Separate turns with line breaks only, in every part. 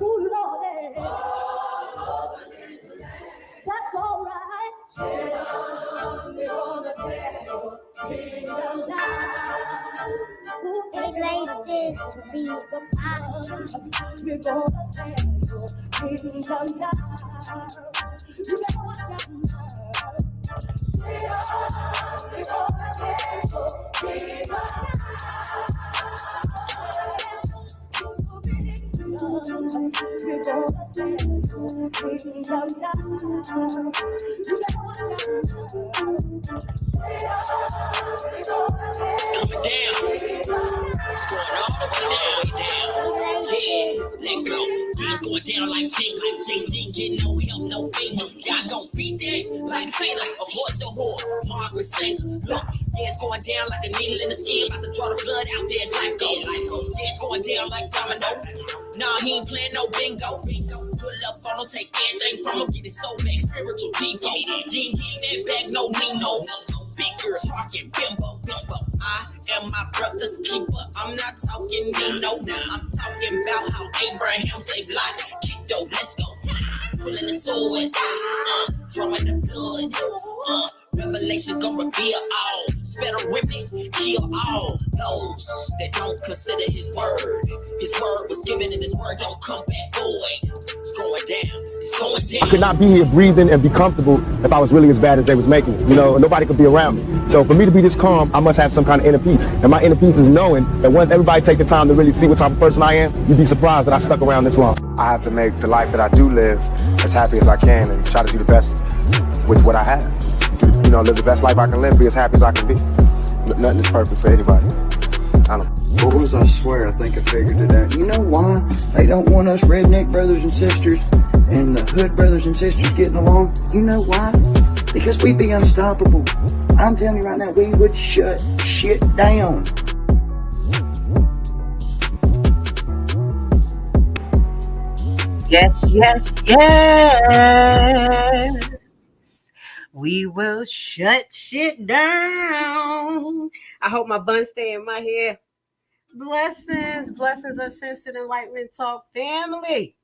Ooh, Lord, that's all right.
They like this beat.
We're gonna kingdom down.
Let go. It's going down like ting, didn't get no help, no favor. Y'all gon' beat that like Sailor, avoid the whore, Margaret Sanger. Look, yeah, it's going down like a needle in the skin, about to draw the blood out there. It's like go, yeah, it's going down like domino. Nah, he ain't playing no bingo. Pull up on him, take everything from him, get his soul back, spiritual depot. He ain't getting that back, no Nino. Big girls rockin' bimbo. I am my brother's keeper. I'm not talking Nino. I'm talking about how Abraham saved life. Kiddo, let's go. Pulling the sword, drawing the blood. Revelation gon' reveal all. Spare the women, kill all those that don't consider his word. His word was given and his word don't come back void. It's going down. It's going down.
I could not be here breathing and be comfortable if I was really as bad as they was making it. You know, nobody could be around me. So for me to be this calm, I must have some kind of inner peace. And my inner peace is knowing that once everybody take the time to really see what type of person I am, you'd be surprised that I stuck around this long. I have to make the life that I do live as happy as I can and try to do the best with what I have. You know, live the best life I can live, be as happy as I can be. Nothing is perfect for anybody. I don't know.
Boys, I swear, I think I figured it out. You know why they don't want us redneck brothers and sisters and the hood brothers and sisters getting along? You know why? Because we'd be unstoppable. I'm telling you right now, we would shut shit down.
Yes, yes, yes. We will shut shit down. I hope my bun stay in my hair. Blessings, Uncensored Enlightenment Talk family.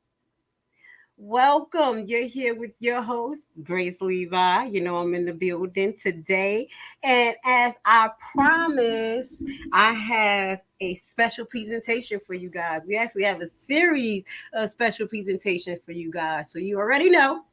Welcome. You're here with your host, Grace Levi. You know, I'm in the building today. And as I promised, I have a special presentation for you guys. We actually have a series of special presentations for you guys. So you already know.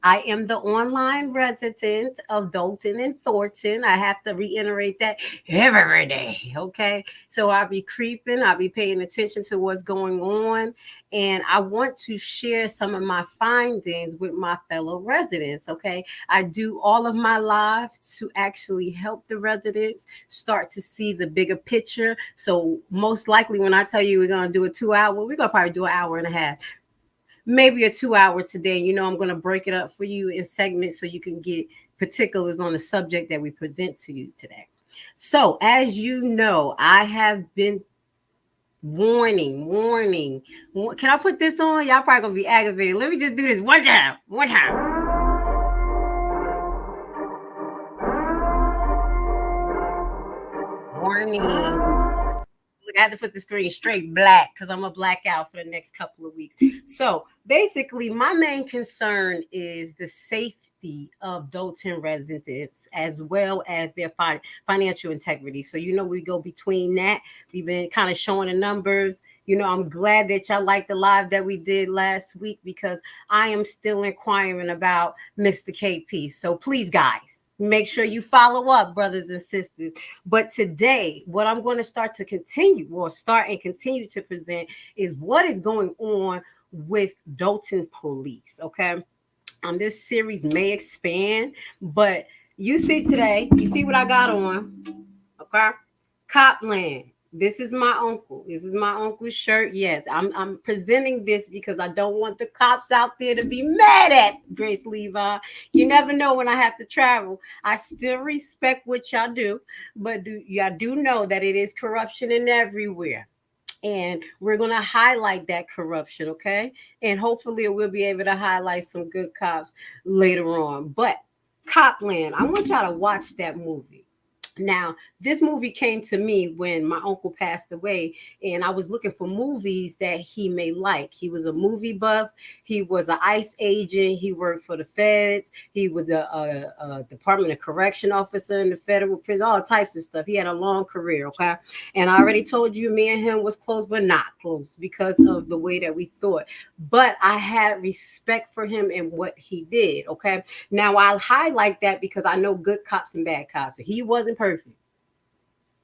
I am the online resident of Dolton and Thornton. I have to reiterate that every day, okay? So I'll be creeping. I'll be paying attention to what's going on. And I want to share some of my findings with my fellow residents, okay? I do all of my lives to actually help the residents start to see the bigger picture. So most likely when I tell you we're going to do a 2 hour, we're going to probably do an hour and a half. Maybe a 2 hour today. You know, I'm going to break it up for you in segments so you can get particulars on the subject that we present to you today. So as you know, I have been warning. Can I put this on? Y'all probably going to be aggravated. Let me just do this one time. Warning. I had to put the screen straight black because I'm a blackout for the next couple of weeks. So basically, my main concern is the safety of Dolton residents as well as their financial integrity. So, you know, we go between that. We've been kind of showing the numbers. You know, I'm glad that y'all liked the live that we did last week because I am still inquiring about Mr. KP. So please, guys. Make sure you follow up, brothers and sisters. But today, what I'm going to start and continue to present is what is going on with Dolton police. Okay. This series may expand, but you see what I got on. Okay. Copland. This is my uncle. This is my uncle's shirt. Yes, I'm presenting this because I don't want the cops out there to be mad at Grace Levi. You never know when I have to travel. I still respect what y'all do, but y'all do know that it is corruption in everywhere. And we're going to highlight that corruption, okay? And hopefully we'll be able to highlight some good cops later on. But Copland, I want y'all to watch that movie. Now, this movie came to me when my uncle passed away, and I was looking for movies that he may like. He was a movie buff. He was an ICE agent. He worked for the feds. He was a Department of Correction officer in the federal prison, all types of stuff. He had a long career, okay? And I already told you, me and him was close, but not close because of the way that we thought. But I had respect for him and what he did, okay? Now, I'll highlight that because I know good cops and bad cops. He wasn't perfect.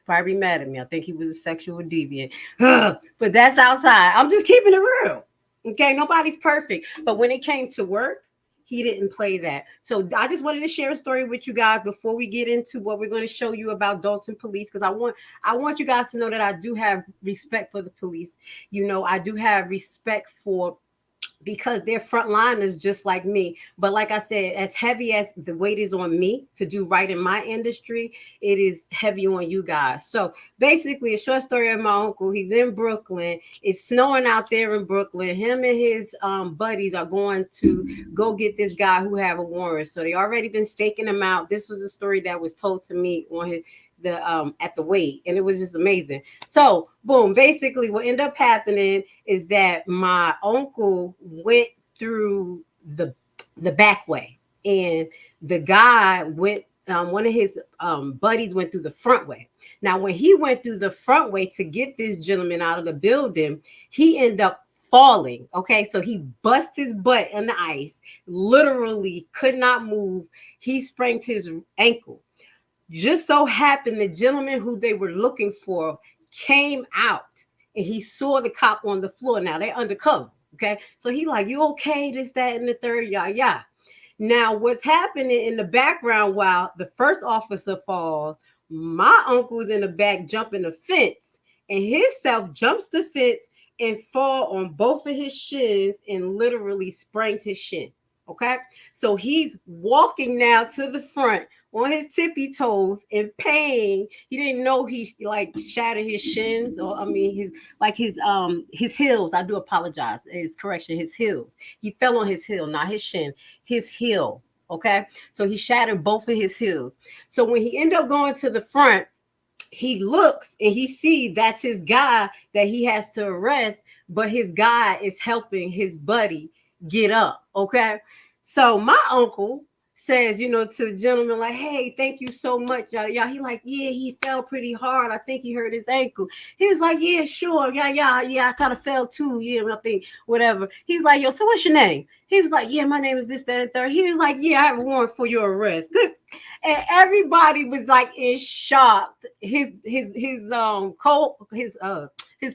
Probably mad at me. I think he was a sexual deviant. But that's outside. I'm just keeping it real. Okay, nobody's perfect. But when it came to work, he didn't play that. So I just wanted to share a story with you guys before we get into what we're going to show you about Dolton police, because I want you guys to know that I do have respect for the police. You know, I do have respect for, because they're frontliners just like me. But like I said, as heavy as the weight is on me to do right in my industry, it is heavy on you guys. So basically, a short story of my uncle. He's in Brooklyn. It's snowing out there in Brooklyn. Him and his buddies are going to go get this guy who have a warrant. So they already been staking him out. This was a story that was told to me on his at the wait, and it was just amazing. So boom, basically what ended up happening is that my uncle went through the back way, and the guy went, one of his buddies went through the front way. Now when he went through the front way to get this gentleman out of the building, he ended up falling. Okay, so he bust his butt on the ice, literally could not move. He sprained his ankle. Just so happened the gentleman who they were looking for came out, and he saw the cop on the floor. Now they're undercover. Okay. So he like, you okay? This, that, and the third. Yeah. Now what's happening in the background while the first officer falls, my uncle's in the back jumping the fence, and his self jumps the fence and fall on both of his shins and literally sprained his shin. Okay. So he's walking now to the front on his tippy toes in pain. He didn't know he like shattered his shins, or I mean his heels. I do apologize. His correction, his heels. He fell on his heel, not his shin, his heel. Okay. So he shattered both of his heels. So when he ended up going to the front, he looks and he see that's his guy that he has to arrest, but his guy is helping his buddy get up. Okay. So my uncle says, to the gentleman, like, hey, thank you so much. Y'all. He like, yeah, he fell pretty hard. I think he hurt his ankle. He was like, yeah, sure. Yeah. I kind of fell too. Yeah, I think whatever. He's like, yo, so what's your name? He was like, yeah, my name is this, that, and third. He was like, yeah, I have a warrant for your arrest. Good. And everybody was like in shock. His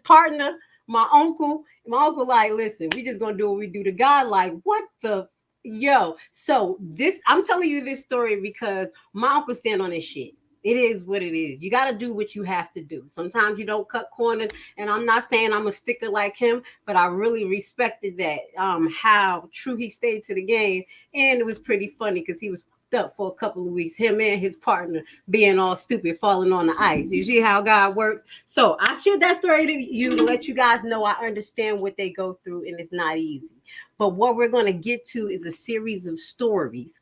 partner, my uncle like, listen, we just gonna do what we do. The guy like, what the yo? So this, I'm telling you this story because my uncle stand on his shit. It is what it is. You got to do what you have to do. Sometimes you don't cut corners, and I'm not saying I'm a sticker like him, but I really respected that, how true he stayed to the game. And it was pretty funny because he was up for a couple of weeks, him and his partner being all stupid, falling on the ice. You see how God works. So I shared that story to you to let you guys know I understand what they go through, and it's not easy. But what we're going to get to is a series of stories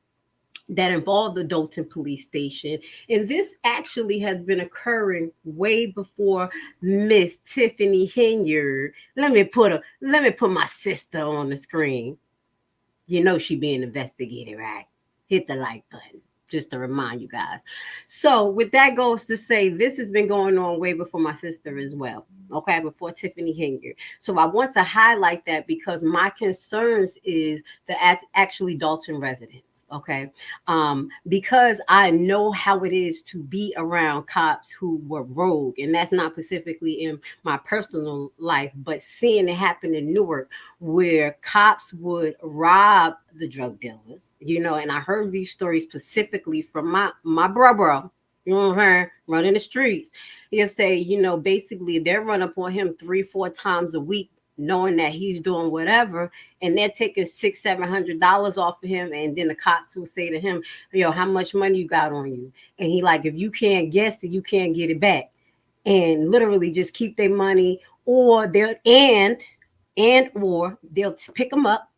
that involve the Dolton police station. And this actually has been occurring way before Miss Tiffany Henyard. Let me put my sister on the screen. You know she being investigated, right? Hit the like button, just to remind you guys. So with that goes to say, this has been going on way before my sister as well. Okay, before Tiffany Henyard. So I want to highlight that because my concerns is the actually Dolton residents. Okay, because I know how it is to be around cops who were rogue, and that's not specifically in my personal life, but seeing it happen in Newark, where cops would rob the drug dealers, and I heard these stories specifically from my brother, running the streets. He'll say, basically they're run up on him 3-4 times a week, knowing that he's doing whatever, and they're taking $600-$700 off of him. And then the cops will say to him, how much money you got on you? And he like, if you can't guess it, you can't get it back. And literally just keep their money, or they'll or they'll pick them up,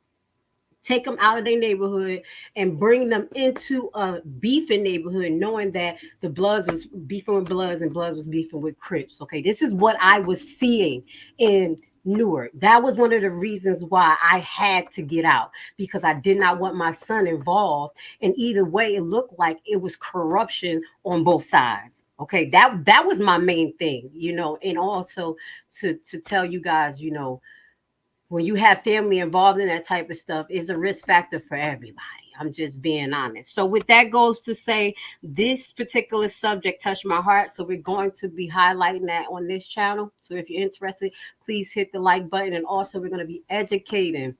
take them out of their neighborhood and bring them into a beefing neighborhood, knowing that the Bloods was beefing with Bloods and Bloods was beefing with Crips. Okay, this is what I was seeing in Newark. That was one of the reasons why I had to get out, because I did not want my son involved. And either way, it looked like it was corruption on both sides. Okay, that was my main thing, and also to tell you guys, when you have family involved in that type of stuff, it's a risk factor for everybody. I'm just being honest. So with that goes to say, this particular subject touched my heart. So we're going to be highlighting that on this channel. So if you're interested, please hit the like button. And also we're going to be educating.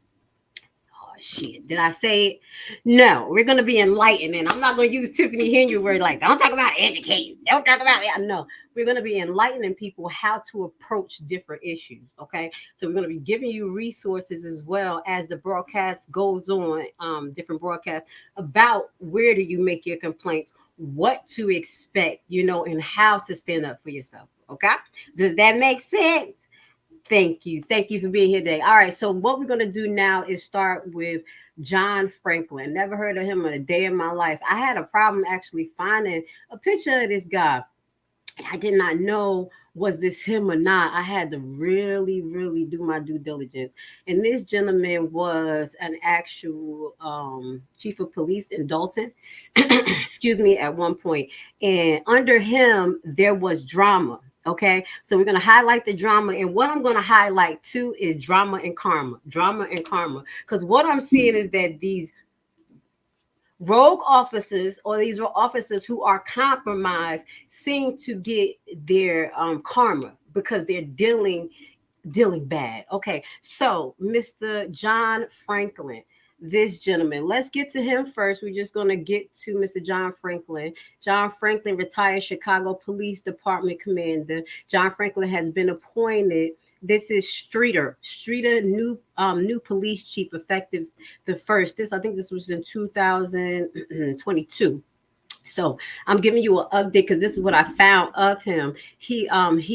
Oh, shit. Did I say it? No, we're going to be enlightening. I'm not going to use Tiffany Henyard word like, don't talk about educating. Don't talk about it. No, we're going to be enlightening people how to approach different issues. Okay. So we're going to be giving you resources as well as the broadcast goes on, different broadcasts about where do you make your complaints, what to expect, and how to stand up for yourself. Okay. Does that make sense? Thank you. Thank you for being here today. All right. So what we're going to do now is start with John Franklin. Never heard of him in a day in my life. I had a problem actually finding a picture of this guy. I did not know, was this him or not? I had to really, really do my due diligence. And this gentleman was an actual chief of police in Dolton, excuse me, at one point. And under him, there was drama. Okay, so we're going to highlight the drama. And what I'm going to highlight too is drama and karma. Because what I'm seeing is that these rogue officers, or these officers who are compromised, seem to get their karma because they're dealing bad. Okay, so Mr. John Franklin, this gentleman, let's get to him first. We're just going to get to Mr. John Franklin. John Franklin, retired Chicago Police Department commander. John Franklin has been appointed. This is Streeter, new police chief, effective the first. I think this was in 2022. So I'm giving you an update because this is what I found of him. He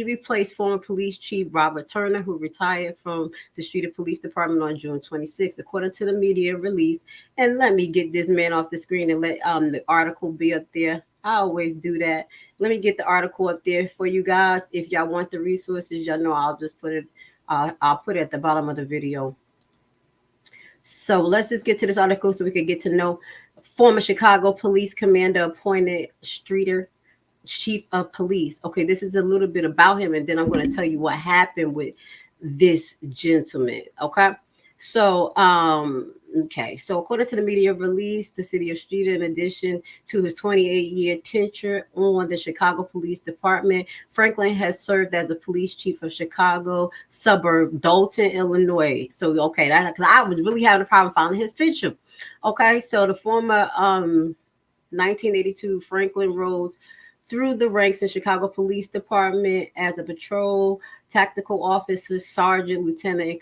replaced former police chief Robert Turner, who retired from the Streeter Police Department on June 26th, according to the media release. And let me get this man off the screen and let the article be up there. I always do that. Let me get the article up there for you guys. If y'all want the resources, y'all know I'll just put it. I'll put it at the bottom of the video. So let's just get to this article so we can get to know former Chicago police commander appointed Streeter chief of police. Okay, this is a little bit about him, and then I'm going to tell you what happened with this gentleman. Okay, so so according to the media release, the city of Streeter, in addition to his 28-year tenure on the Chicago Police Department, Franklin has served as a police chief of Chicago suburb Dolton, Illinois. So okay, that because I was really having a problem finding his picture. Okay, so the former 1982 Franklin rose through the ranks in Chicago Police Department as a patrol tactical officer, sergeant, lieutenant, and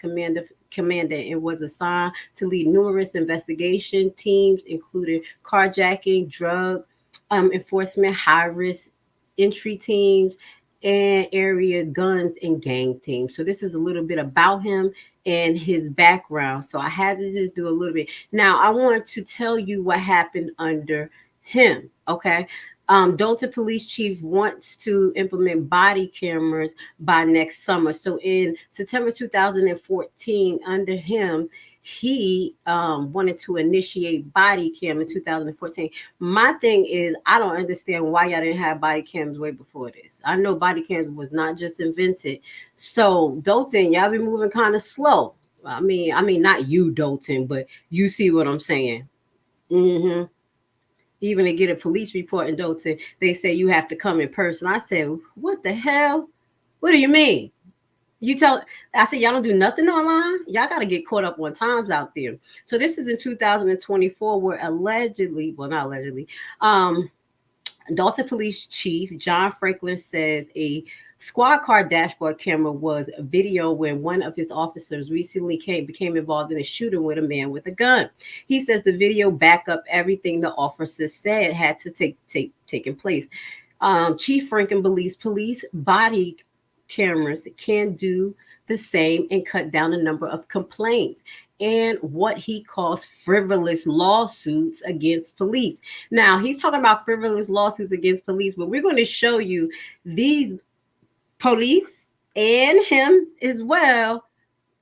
commander, and was assigned to lead numerous investigation teams, including carjacking, drug enforcement, high-risk entry teams, and area guns and gang teams. So this is a little bit about him and his background. So I had to just do a little bit. Now I want to tell you what happened under him. Okay. Dolton police chief wants to implement body cameras by next summer. So in September 2014, under him, he wanted to initiate body cam in 2014. My thing is, I don't understand why y'all didn't have body cams way before this. I know body cams was not just invented. So Dolton, y'all be moving kind of slow. I mean, not you, Dolton, but you see what I'm saying. Even to get a police report in Dolton, they say you have to come in person. I said, what the hell? What do you mean? I said, y'all don't do nothing online? Y'all got to get caught up on times out there. So this is in 2024 where not allegedly, Dolton Police Chief John Franklin says a squad car dashboard camera was a video when one of his officers recently became involved in a shooting with a man with a gun. He says the video backed up everything the officer said had to taken place. Chief Franklin believes police body cameras can do the same and cut down the number of complaints and what he calls frivolous lawsuits against police. Now, he's talking about frivolous lawsuits against police, but we're going to show you these police and him as well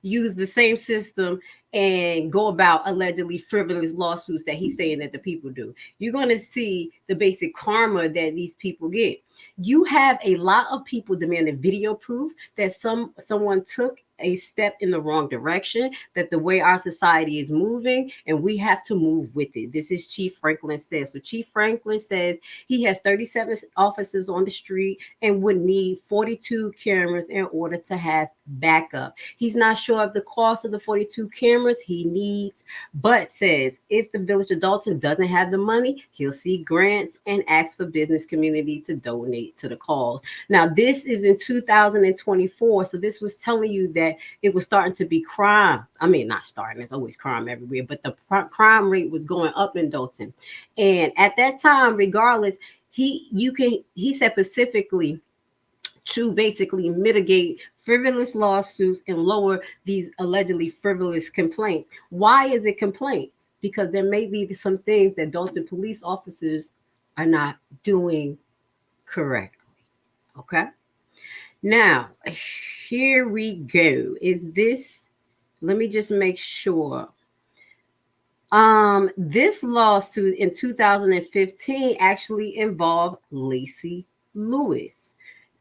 use the same system and go about allegedly frivolous lawsuits that he's saying that the people do. You're going to see the basic karma that these people get. You have a lot of people demanding video proof that someone took a step in the wrong direction, that the way our society is moving, and we have to move with it. This is Chief Franklin says. So Chief Franklin says he has 37 officers on the street and would need 42 cameras in order to have backup. He's not sure of the cost of the 42 cameras he needs, but says if the village of Dolton doesn't have the money, he'll seek grants and ask for business community to donate to the cause. Now, this is in 2024. So this was telling you that it was starting to be crime. I mean, not starting, there's always crime everywhere, but the crime rate was going up in Dolton. And at that time, regardless, he said specifically to basically mitigate frivolous lawsuits and lower these allegedly frivolous complaints. Why is it complaints? Because there may be some things that Dolton police officers are not doing correctly. Okay. Now, here we go. Is this, let me just make sure. This lawsuit in 2015 actually involved Lacey Lewis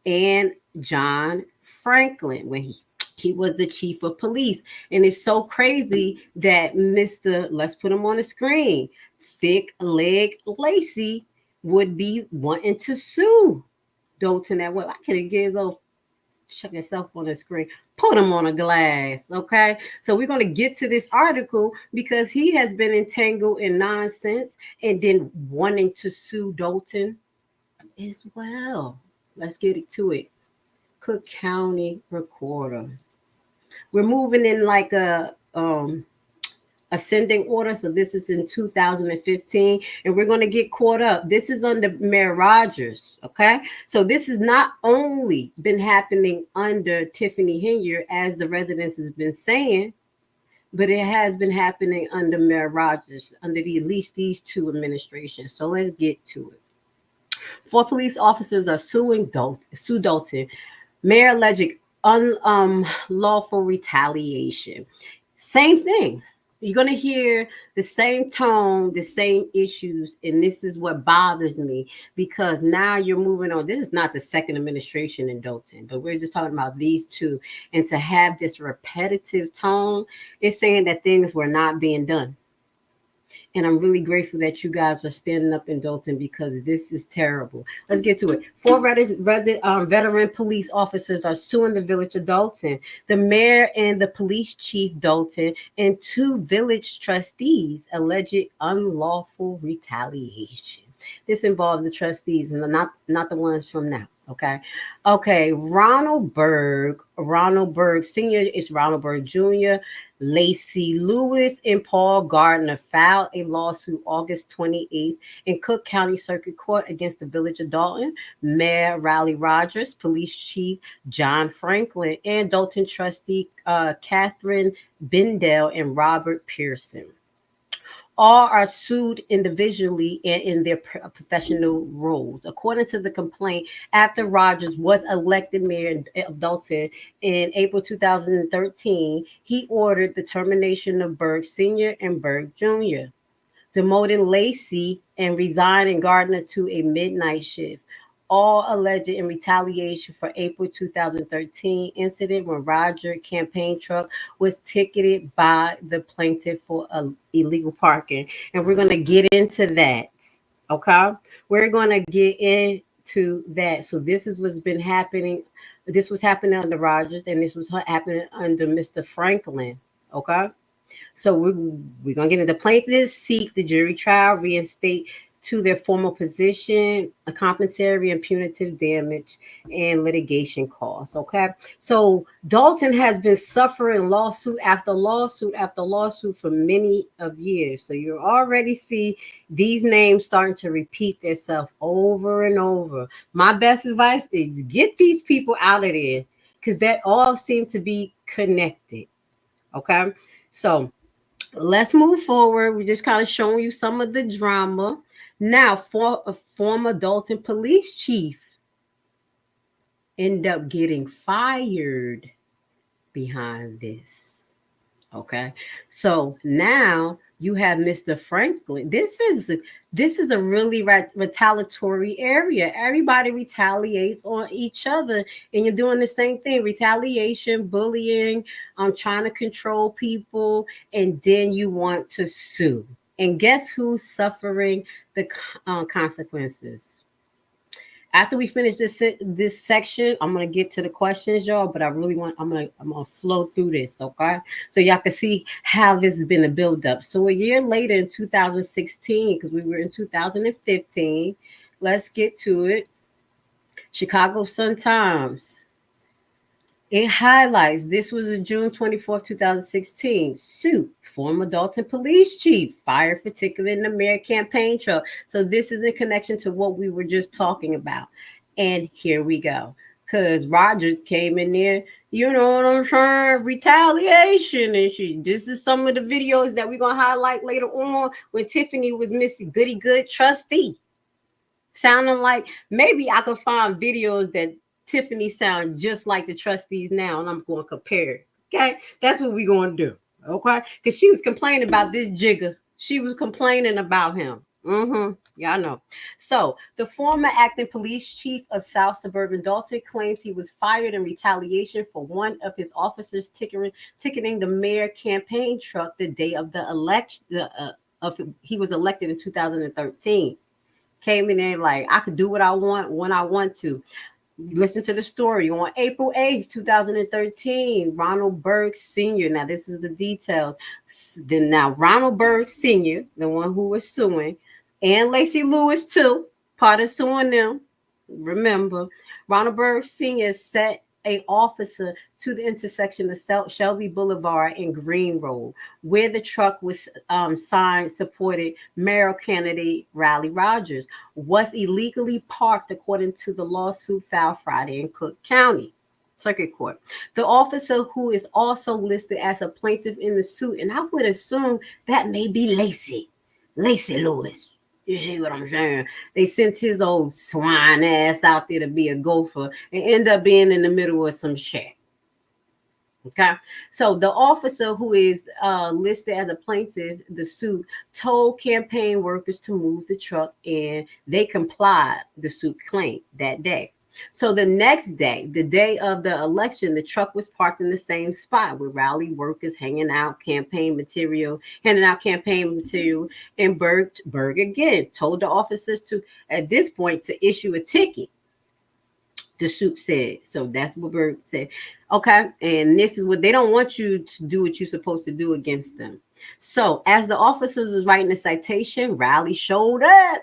and John Franklin when he was the chief of police. And it's so crazy that Mr. Let's put him on the screen, Thick Leg Lacey would be wanting to sue Dolton at well. I could get those. Check yourself on the screen. Put him on a glass. Okay. So we're going to get to this article because he has been entangled in nonsense and then wanting to sue Dolton as well. Let's get to it. Cook County Recorder. We're moving in like a ascending order. So this is in 2015 and we're going to get caught up. This is under Mayor Rogers. Okay. So this has not only been happening under Tiffany Henyard, as the residents has been saying, but it has been happening under Mayor Rogers, under at least these two administrations. So let's get to it. 4 police officers are suing Dolton. Mayor alleged unlawful retaliation. Same thing. You're going to hear the same tone, the same issues. And this is what bothers me because now you're moving on. This is not the second administration in Dolton, but we're just talking about these two. And to have this repetitive tone, it's saying that things were not being done. And I'm really grateful that you guys are standing up in Dolton because this is terrible. Let's get to it. 4 veteran police officers are suing the village of Dolton, the mayor and the police chief Dolton, and 2 village trustees alleged unlawful retaliation. This involves the trustees and not the ones from now. Okay. Ronald Berg Sr. is Ronald Berg Jr., Lacey Lewis and Paul Gardner filed a lawsuit August 28th in Cook County Circuit Court against the village of Dolton, Mayor Raleigh Rogers, Police Chief John Franklin, and Dolton trustee Catherine Bindell and Robert Pearson. All are sued individually and in their professional roles. According to the complaint, after Rogers was elected mayor of Dolton in April 2013, he ordered the termination of Berg Sr. and Berg Jr., demoting Lacey and resigning Gardner to a midnight shift, all alleged in retaliation for April 2013 incident when Roger's campaign truck was ticketed by the plaintiff for illegal parking. And we're going to get into that. Okay. We're going to get into that. So this is what's been happening. This was happening under Rogers and this was happening under Mr. Franklin. Okay. So we're going to get into plaintiffs seek the jury trial, reinstate to their formal position, a compensatory and punitive damage and litigation costs. Okay. So Dolton has been suffering lawsuit after lawsuit after lawsuit for many of years. So you already see these names starting to repeat themselves over and over. My best advice is get these people out of there because that all seemed to be connected. Okay, so let's move forward. We're just kind of showing you some of the drama. Now, for a former Dolton police chief end up getting fired behind this. Okay, so now you have Mr. Franklin. This is a really retaliatory area. Everybody retaliates on each other, and you're doing the same thing: retaliation, bullying, trying to control people, and then you want to sue. And guess who's suffering the consequences? After we finish this section, I'm gonna get to the questions, y'all. But I really want I'm gonna flow through this, okay? So y'all can see how this has been a build up. So a year later, in 2016, because we were in 2015, let's get to it. Chicago Sun Times. It highlights this was a June 24th, 2016. Suit former Dolton police chief fired for tickling the mayor campaign trail. So this is in connection to what we were just talking about. And here we go. Because Rogers came in there, you know what I'm saying? Retaliation and shit. This is some of the videos that we're going to highlight later on when Tiffany was Miss Goody Good trustee. Sounding like maybe I could find videos that Tiffany sound just like the trustees now, and I'm going to compare it. Okay, that's what we're going to do. Okay, because she was complaining about this jigger. She was complaining about him. Y'all know. So the former acting police chief of South Suburban Dolton claims he was fired in retaliation for one of his officers ticketing the mayor campaign truck the day of the election. He was elected in 2013. Came in there like, I could do what I want when I want to. Listen to the story. On April 8th, 2013, Ronald Berg Sr. Now, this is the details. Then now, Ronald Berg Sr., the one who was suing, and Lacey Lewis, too, part of suing them. Remember, Ronald Berg Sr. set a officer to the intersection of Shelby Boulevard and Green Road, where the truck was signed supported mayoral candidate Raleigh Rogers, was illegally parked according to the lawsuit filed Friday in Cook County Circuit Court. The officer, who is also listed as a plaintiff in the suit, and I would assume that may be Lacey Lewis. You see what I'm saying? They sent his old swine ass out there to be a gopher and end up being in the middle of some shit. Okay, so the officer who is listed as a plaintiff, the suit, told campaign workers to move the truck, and they complied, the suit claimed, that day. So the next day, the day of the election, the truck was parked in the same spot with rally workers handing out campaign material, and Berg again told the officers to, at this point, to issue a ticket. The suit said. So that's what Berg said. Okay. And this is what they don't want you to do, what you're supposed to do against them. So as the officers was writing the citation, Riley showed up,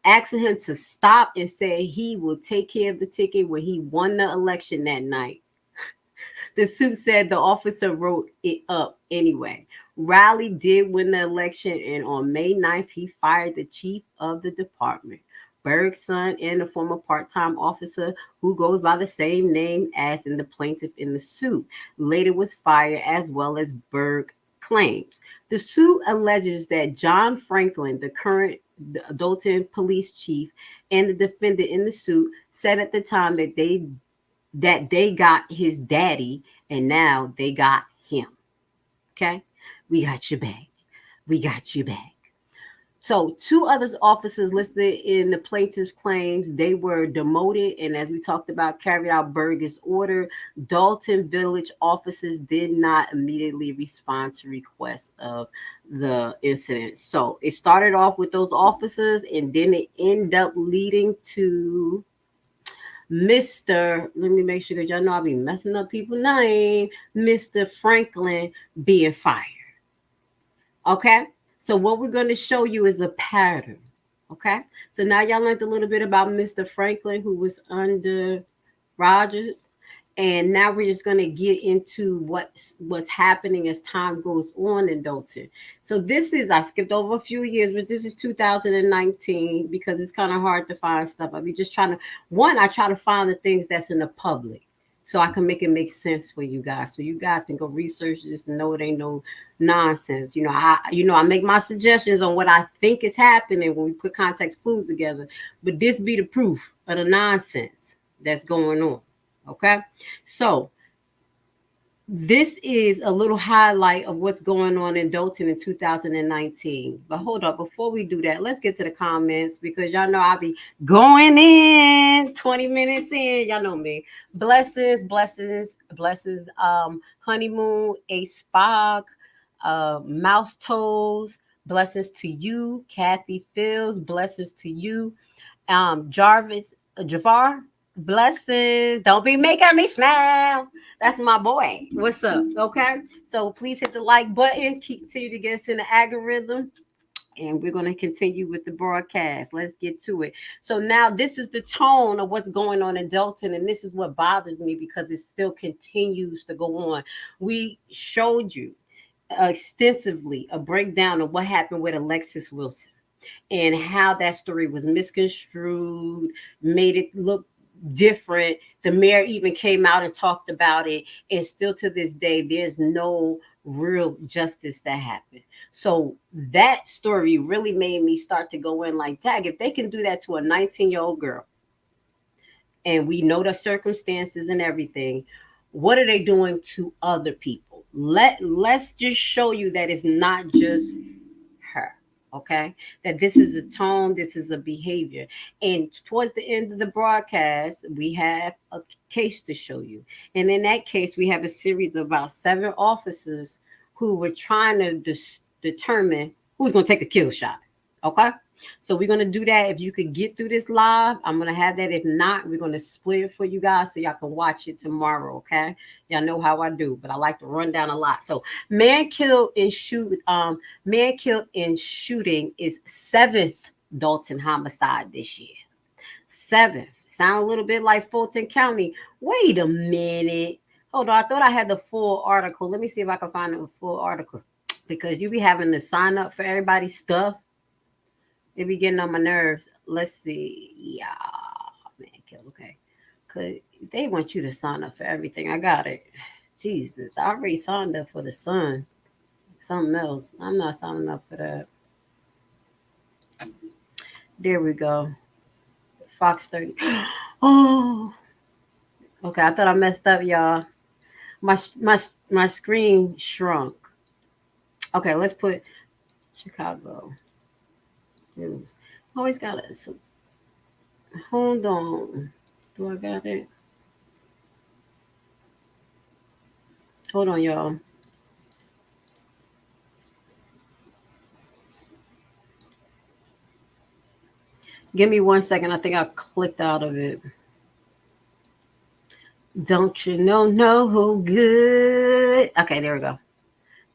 asking him to stop, and said he will take care of the ticket when he won the election that night. The suit said the officer wrote it up anyway. Riley did win the election, and on May 9th, he fired the chief of the department. Berg's son and the former part-time officer, who goes by the same name as in the plaintiff in the suit, later was fired, as well as Berg claims. The suit alleges that John Franklin, the current Dolton police chief, and the defendant in the suit said at the time that they got his daddy, and now they got him. Okay, we got your back. We got your back. So two other officers listed in the plaintiff's claims, they were demoted, and as we talked about, carried out Berger's order. Dolton Village officers did not immediately respond to requests of the incident. So it started off with those officers, and then it ended up leading to Mr. Let me make sure that y'all know I'll be messing up people's name. Mr. Franklin being fired. Okay. So what we're going to show you is a pattern, okay? So now y'all learned a little bit about Mr. Franklin, who was under Rogers, and now we're just going to get into what's happening as time goes on in Dolton. So this is, I skipped over a few years, but this is 2019 because it's kind of hard to find stuff. I be just trying to, I try to find the things that's in the public. so I can make it make sense for you guys. So you guys can go research this and know it ain't no nonsense. I make my suggestions on what I think is happening when we put context clues together, but this be the proof of the nonsense that's going on. Okay, so this is a little highlight of what's going on in Dolton in 2019. But hold up, before we do that, let's get to the comments, because y'all know I'll be going in 20 minutes in. Y'all know me. Blessings. Honeymoon, A Spock, Mouse Toes. Blessings to you, Kathy Fields. Blessings to you, Javar. Blessings. Don't be making me smile. That's my boy. What's up? Okay. So please hit the like button. Continue to get us in the algorithm. And we're going to continue with the broadcast. Let's get to it. So now this is the tone of what's going on in Dolton. And this is what bothers me, because it still continues to go on. We showed you extensively a breakdown of what happened with Alexis Wilson and how that story was misconstrued, made it look different. The mayor even came out and talked about it, and still to this day there's no real justice that happened. So that story really made me start to go in like, tag, if they can do that to a 19-year-old girl, and we know the circumstances and everything, what are they doing to other people? Let's just show you that it's not just her. Okay, that this is a tone, this is a behavior. And towards the end of the broadcast, we have a case to show you. And in that case, we have a series of about 7 officers who were trying to determine who's going to take a kill shot. Okay, so we're going to do that. If you could get through this live, I'm going to have that. If not, we're going to split it for you guys so y'all can watch it tomorrow. Okay, y'all know how I do, but I like to run down a lot. So man killed in shooting is 7th Dolton homicide this year. 7th. Sound a little bit like Fulton County. Wait a minute. Hold on. I thought I had the full article. Let me see if I can find the full article, because you be having to sign up for everybody's stuff. It be getting on my nerves. Let's see. Yeah, man, kill. Okay, cause they want you to sign up for everything. I got it. Jesus, I already signed up for the Sun. Something else. I'm not signing up for that. There we go. Fox 30. Oh, okay. I thought I messed up, y'all. My screen shrunk. Okay, let's put Chicago news. Always got it. So, hold on. Do I got it? Hold on, y'all. Give me 1 second. I think I clicked out of it. Don't you know no good? Okay, there we go.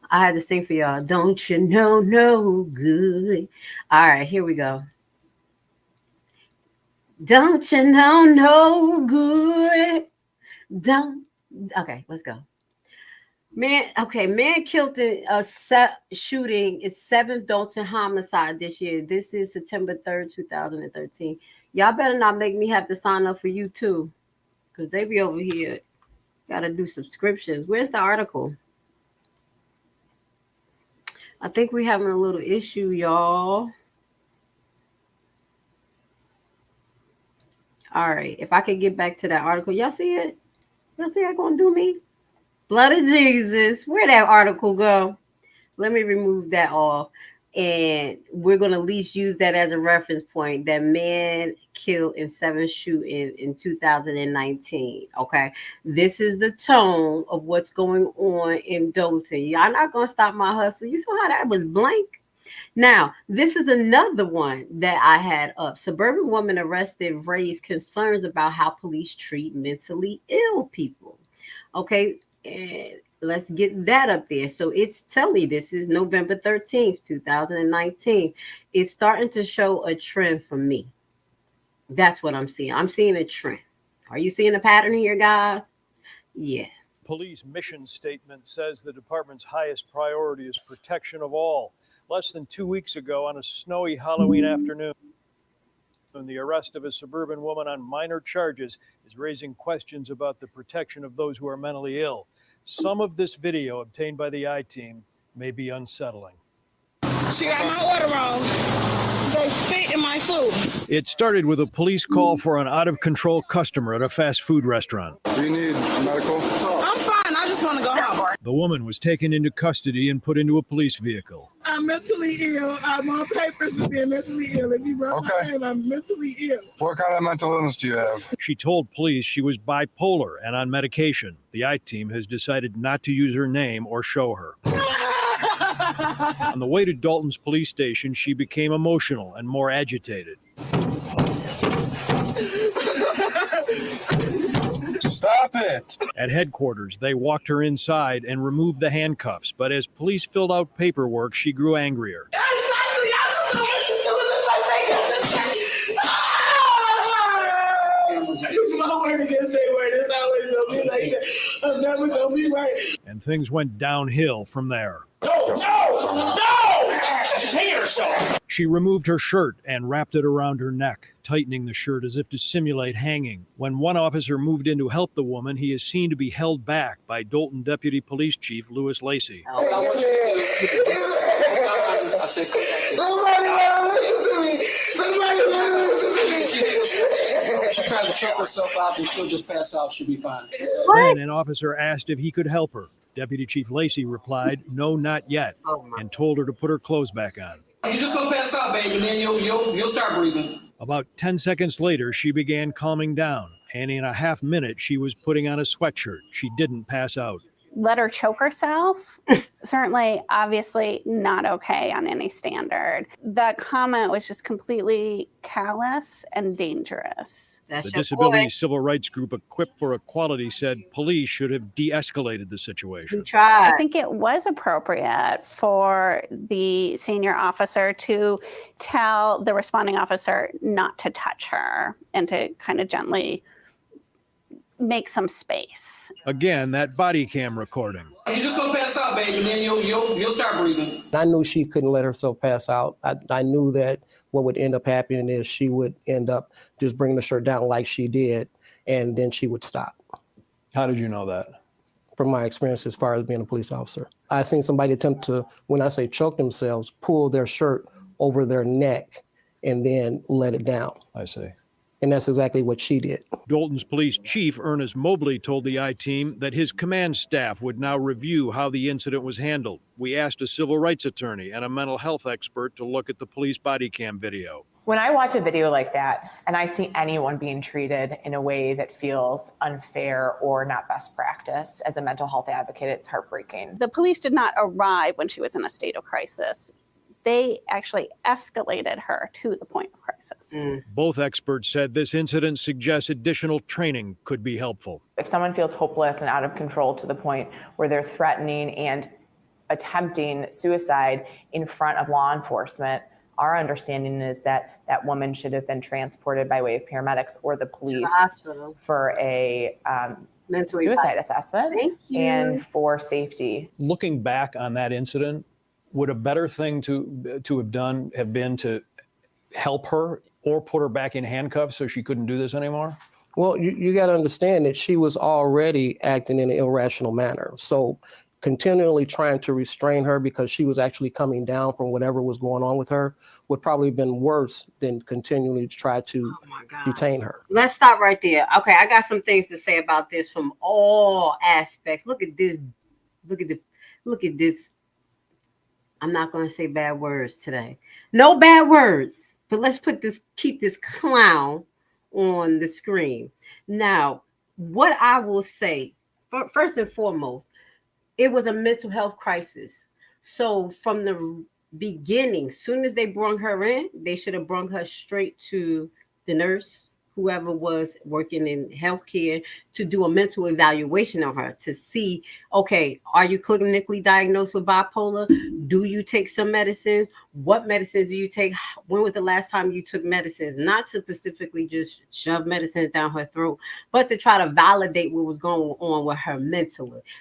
I had to sing for y'all. Don't you know no good? All right, here we go. Don't you know no good? Don't. Okay, let's go. Man killed in a shooting is 7th Dolton homicide this year. This is September 3rd, 2013. Y'all better not make me have to sign up for you too, because they be over here. Gotta do subscriptions. Where's the article? I think we're having a little issue, y'all. All right, if I could get back to that article. Y'all see it? Y'all see it gonna do me? Blood of Jesus. Where'd that article go? Let me remove that off. And we're going to at least use that as a reference point. That man killed in 7 shooting in 2019. Okay. This is the tone of what's going on in Dolton. Y'all not going to stop my hustle. You saw how that was blank? Now, this is another one that I had up. Suburban woman arrested raised concerns about how police treat mentally ill people. Okay. And let's get that up there. So it's telling me this is November 13th, 2019. It's starting to show a trend for me. That's what I'm seeing. I'm seeing a trend. Are you seeing a pattern here, guys? Yeah.
Police mission statement says the department's highest priority is protection of all. Less than 2 weeks ago, on a snowy Halloween afternoon, And the arrest of a suburban woman on minor charges is raising questions about the protection of those who are mentally ill. Some of this video obtained by the I-Team may be unsettling.
She got my order wrong. They spit in my food.
It started with a police call for an out-of-control customer at a fast food restaurant.
Do you need medical?
I'm fine. I just want to go home.
The woman was taken into custody and put into a police vehicle.
I'm mentally ill. I'm on papers for being mentally ill. If you run my hand, I'm mentally ill.
What kind of mental illness do you have?
She told police she was bipolar and on medication. The I-Team has decided not to use her name or show her. On the way to Dolton's police station, she became emotional and more agitated.
Stop it!
At headquarters, they walked her inside and removed the handcuffs, but as police filled out paperwork, she grew angrier.
It's my word against their word. It's always going to be like that. I'm never going to be right.
And things went downhill from there.
No!
She removed her shirt and wrapped it around her neck, tightening the shirt as if to simulate hanging. When one officer moved in to help the woman, he is seen to be held back by Dolton Deputy Police Chief Louis Lacey.
She tried to choke herself out and she'll just pass out. She'll be fine.
Then an officer asked if he could help her. Deputy Chief Lacey replied, "No, not yet," and told her to put her clothes back on.
You're just gonna pass out, baby, and then you'll start breathing.
About 10 seconds later, she began calming down, and in a half minute, she was putting on a sweatshirt. She didn't pass out.
Let her choke herself. Certainly, obviously not okay on any standard. That comment was just completely callous and dangerous.
The Disability Civil Rights Group Equipped for Equality said police should have de-escalated the situation.
I think it was appropriate for the senior officer to tell the responding officer not to touch her and to kind of gently make some space.
Again, that body cam recording.
You're just gonna pass out, baby, and then you'll start breathing.
I knew she couldn't let herself pass out. I knew that what would end up happening is she would end up just bringing the shirt down like she did, and then she would stop.
How did you know that?
From my experience as far as being a police officer. I seen somebody attempt to, when I say choke themselves, pull their shirt over their neck and then let it down.
I see.
And that's exactly what she did.
Dolton's police chief, Ernest Mobley, told the I-Team that his command staff would now review how the incident was handled. We asked a civil rights attorney and a mental health expert to look at the police body cam video.
When I watch a video like that and I see anyone being treated in a way that feels unfair or not best practice, as a mental health advocate, it's heartbreaking.
The police did not arrive when she was in a state of crisis. They actually escalated her to the point of crisis.
Both experts said this incident suggests additional training could be helpful.
If someone feels hopeless and out of control to the point where they're threatening and attempting suicide in front of law enforcement, our understanding is that that woman should have been transported by way of paramedics or the police
to the hospital
for a suicide assessment.
Thank you.
And for safety.
Looking back on that incident, would a better thing to have done have been to help her or put her back in handcuffs so she couldn't do this anymore?
Well, you got to understand that she was already acting in an irrational manner. So continually trying to restrain her because she was actually coming down from whatever was going on with her would probably have been worse than continually try to detain her.
Let's stop right there. Okay, I got some things to say about this from all aspects. Look at this. Look at this. I'm not going to say bad words today. No bad words. But let's keep this clown on the screen. Now, what I will say, first and foremost, it was a mental health crisis. So from the beginning, soon as they brought her in, they should have brought her straight to the nurse, whoever was working in healthcare, to do a mental evaluation on her to see, okay, are you clinically diagnosed with bipolar? Do you take some medicines? What medicines do you take? When was the last time you took medicines? Not to specifically just shove medicines down her throat, but to try to validate what was going on with her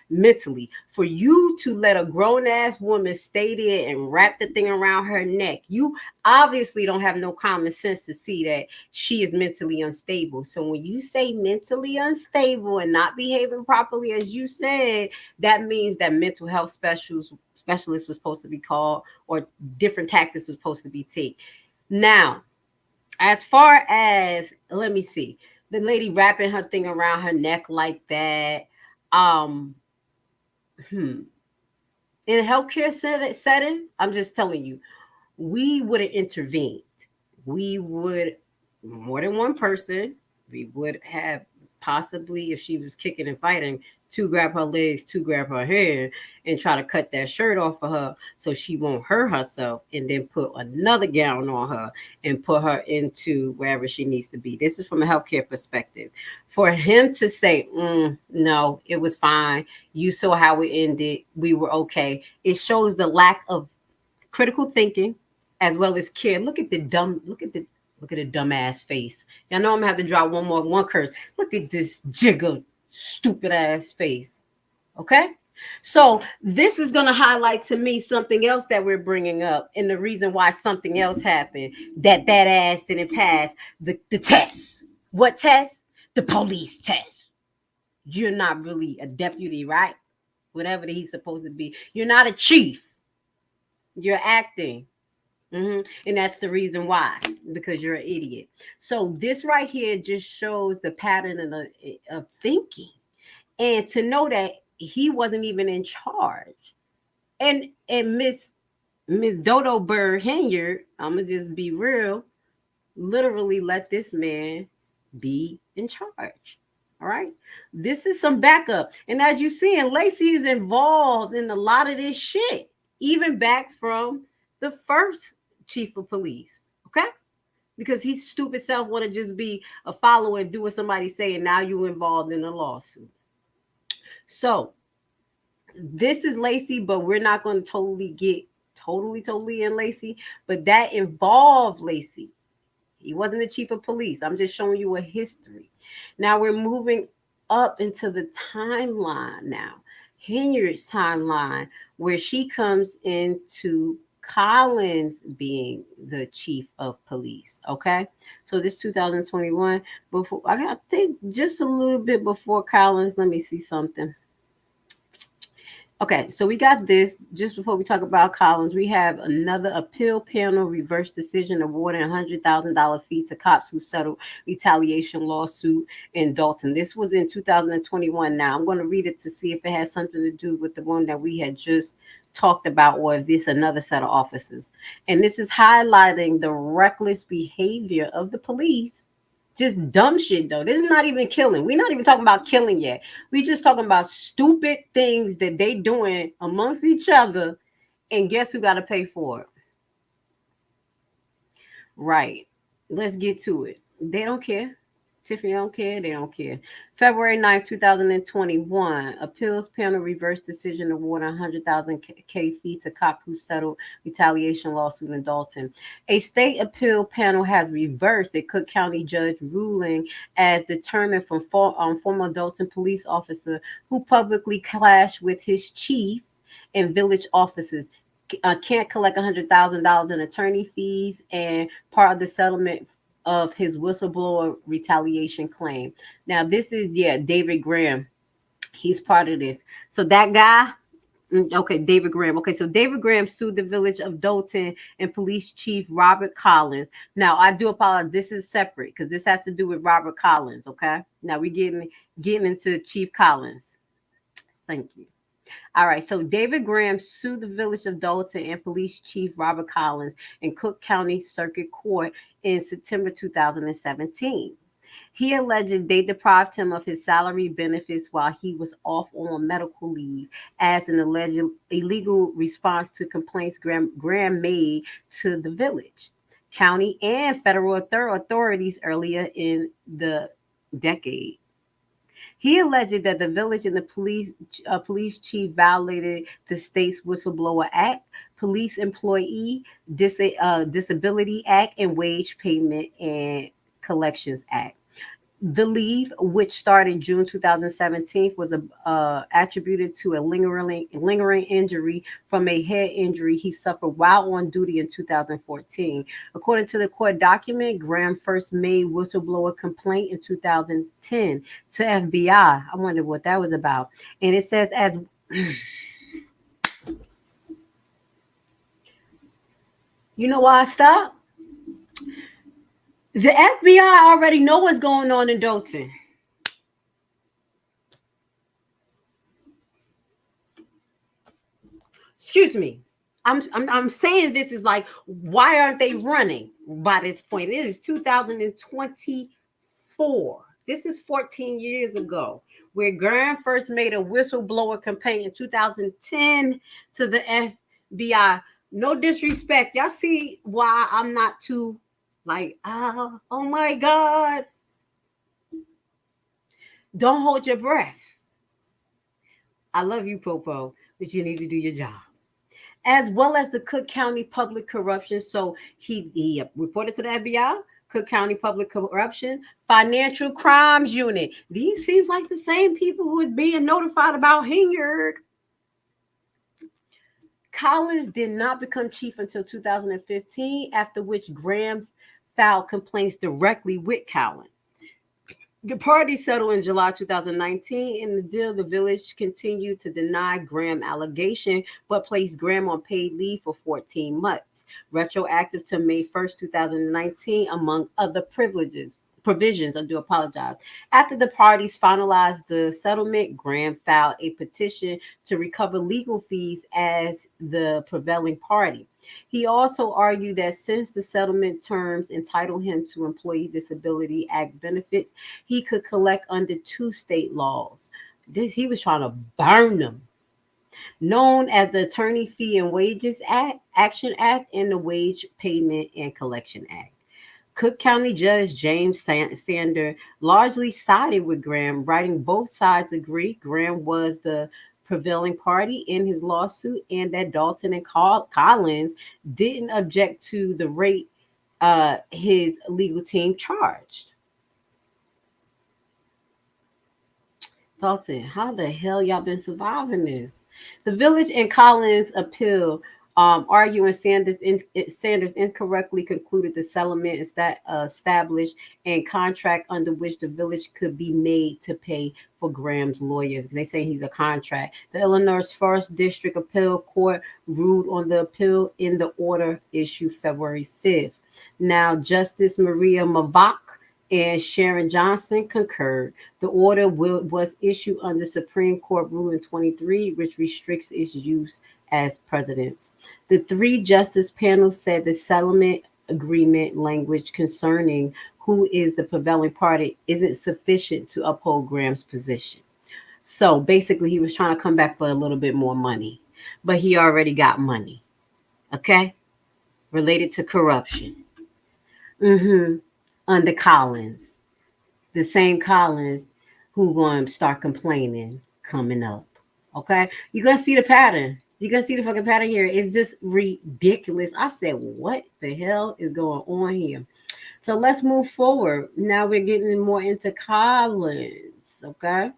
mentally. For you to let a grown ass woman stay there and wrap the thing around her neck, you obviously don't have no common sense to see that she is mentally unstable. So when you say mentally unstable and not behaving properly, as you said, that means that mental health specialists was supposed to be called, or different tactics was supposed to be taken. Now, as far as, let me see, the lady wrapping her thing around her neck like that, in a healthcare setting, I'm just telling you, we would have intervened. We would, more than one person, we would have possibly, if she was kicking and fighting, to grab her legs, to grab her hair, and try to cut that shirt off of her so she won't hurt herself, and then put another gown on her and put her into wherever she needs to be. This is from a healthcare perspective. For him to say, no, it was fine. You saw how it ended. We were okay. It shows the lack of critical thinking as well as care. Look at the dumbass face. Y'all know I'm gonna have to drop one curse. Look at this jigger, stupid ass face. Okay? So this is gonna highlight to me something else that we're bringing up, and the reason why something else happened, that ass didn't pass the test. What test? The police test. You're not really a deputy, right? Whatever he's supposed to be. You're not a chief. You're acting. And that's the reason why, because you're an idiot. So this right here just shows the pattern of thinking, and to know that he wasn't even in charge. And Miss Dodo Bird Henyard, I'm gonna just be real, literally let this man be in charge. All right, this is some backup, and as you see, Lacey is involved in a lot of this shit, even back from the first chief of police. Okay, because his stupid self want to just be a follower and do what somebody say, and now you involved in a lawsuit. So this is Lacey, but we're not going to totally get totally in Lacey, but that involved Lacey. He wasn't the chief of police. I'm just showing you a history. Now we're moving up into the timeline now. Henyard's timeline, where she comes into Collins being the chief of police. Okay, so this 2021, before I think just a little bit before Collins. Let me see something. Okay, so we got this just before we talk about Collins. We have another appeal panel reverse decision awarding $100,000 fee to cops who settled retaliation lawsuit in Dolton. This was in 2021. Now I'm going to read it to see if it has something to do with the one that we had just talked about, or if this another set of officers. And this is highlighting the reckless behavior of the police. Just dumb shit, though. This is not even killing. We're not even talking about killing yet. We're just talking about stupid things that they doing amongst each other. And guess who got to pay for it? Right. Let's get to it. They don't care. Tiffany don't care. They don't care. February 9th, 2021, appeals panel reversed decision award $100,000 fee to cop who settled retaliation lawsuit in Dolton. A state appeal panel has reversed a Cook County judge ruling as determined from former Dolton police officer who publicly clashed with his chief and village officers. Can't collect $100,000 in attorney fees, and part of the settlement of his whistleblower retaliation claim. Now, this is, David Graham. He's part of this. So that guy, okay, David Graham. Okay, so David Graham sued the village of Dolton and police chief Robert Collins. Now, I do apologize. This is separate because this has to do with Robert Collins, okay? Now, we're getting into Chief Collins. Thank you. All right, so David Graham sued the village of Dolton and police chief Robert Collins in Cook County Circuit Court in September 2017. He alleged they deprived him of his salary benefits while he was off on medical leave as an alleged illegal response to complaints Graham made to the village, county, and federal authorities earlier in the decade. He alleged that the village and the police chief violated the state's Whistleblower Act Police Employee Disability Act, and Wage Payment and Collections Act. The leave, which started June 2017, was attributed to a lingering injury from a head injury he suffered while on duty in 2014. According to the court document, Graham first made whistleblower complaint in 2010 to FBI. I wonder what that was about. And it says, as you know why I stopped? The FBI already know what's going on in Dolton. Excuse me. I'm saying this is like, why aren't they running by this point? It is 2024. This is 14 years ago, where Graham first made a whistleblower complaint in 2010 to the FBI. No disrespect. Y'all see why I'm not too like, oh my God. Don't hold your breath. I love you, Popo, but you need to do your job. As well as the Cook County Public Corruption. So he reported to the FBI, Cook County Public Corruption, Financial Crimes Unit. These seems like the same people who is being notified about Henyard. Collins did not become chief until 2015, after which Graham filed complaints directly with Collins. The party settled in July 2019. In the deal, the village continued to deny Graham allegation, but placed Graham on paid leave for 14 months, retroactive to May 1st, 2019, among other provisions. I do apologize. After the parties finalized the settlement, Graham filed a petition to recover legal fees as the prevailing party. He also argued that since the settlement terms entitle him to Employee Disability Act benefits, he could collect under 2 state laws. He was trying to burn them, known as the Attorney Fee and Wages Action Act and the Wage Payment and Collection Act. Cook County Judge James Sander largely sided with Graham, writing both sides agree Graham was the prevailing party in his lawsuit and that Dolton and Collins didn't object to the rate his legal team charged. Dolton, how the hell y'all been surviving this? The village and Collins appeal, arguing Sanders incorrectly concluded the settlement is that established a contract under which the village could be made to pay for Graham's lawyers. They say he's a contract. The Illinois First District Appeal Court ruled on the appeal in the order issued February 5th. Now, Justice Maria Mavak and Sharon Johnson concurred. The order was issued under Supreme Court ruling 23, which restricts its use as precedents. The 3-justice panel said the settlement agreement language concerning who is the prevailing party isn't sufficient to uphold Graham's position. So basically, he was trying to come back for a little bit more money, but he already got money, okay, related to corruption. Under Collins, the same Collins who going to start complaining coming up, okay? You're going to see the pattern. You're going to see the fucking pattern here. It's just ridiculous. I said, what the hell is going on here? So let's move forward. Now we're getting more into Collins, okay?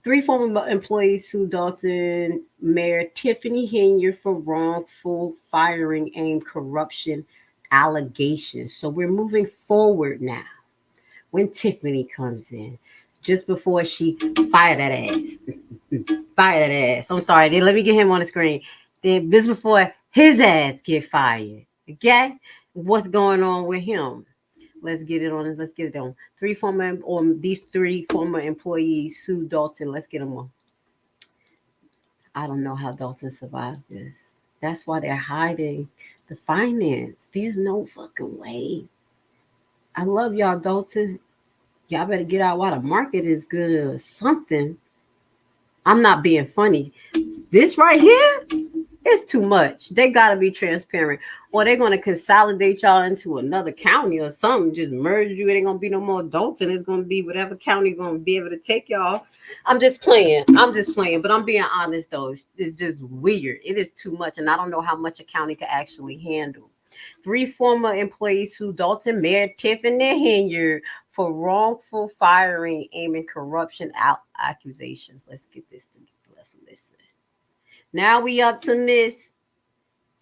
3 former employees sued Dolton Mayor Tiffany Henyard for wrongful firing and corruption allegations. So we're moving forward now. When Tiffany comes in, just before she fired that ass. Fire that ass. I'm sorry. Let me get him on the screen. Then this before his ass get fired. Okay? What's going on with him? Let's get it on. Let's get it on. These 3 former employees sued Dolton. Let's get them on. I don't know how Dolton survives this. That's why they're hiding the finance. There's no fucking way. I love y'all, Dolton. Y'all better get out while the market is good or something. I'm not being funny. This right here It's too much. They got to be transparent, or they're going to consolidate y'all into another county or something. Just merge you. It ain't going to be no more Dolton. It's going to be whatever county going to be able to take y'all. I'm just playing. But I'm being honest, though. It's just weird. It is too much, and I don't know how much a county could actually handle. 3 former employees sue Dolton Mayor Tiffany Henyard for wrongful firing, aiming corruption out accusations. Let's get this together. Let's listen. Now we up to Miss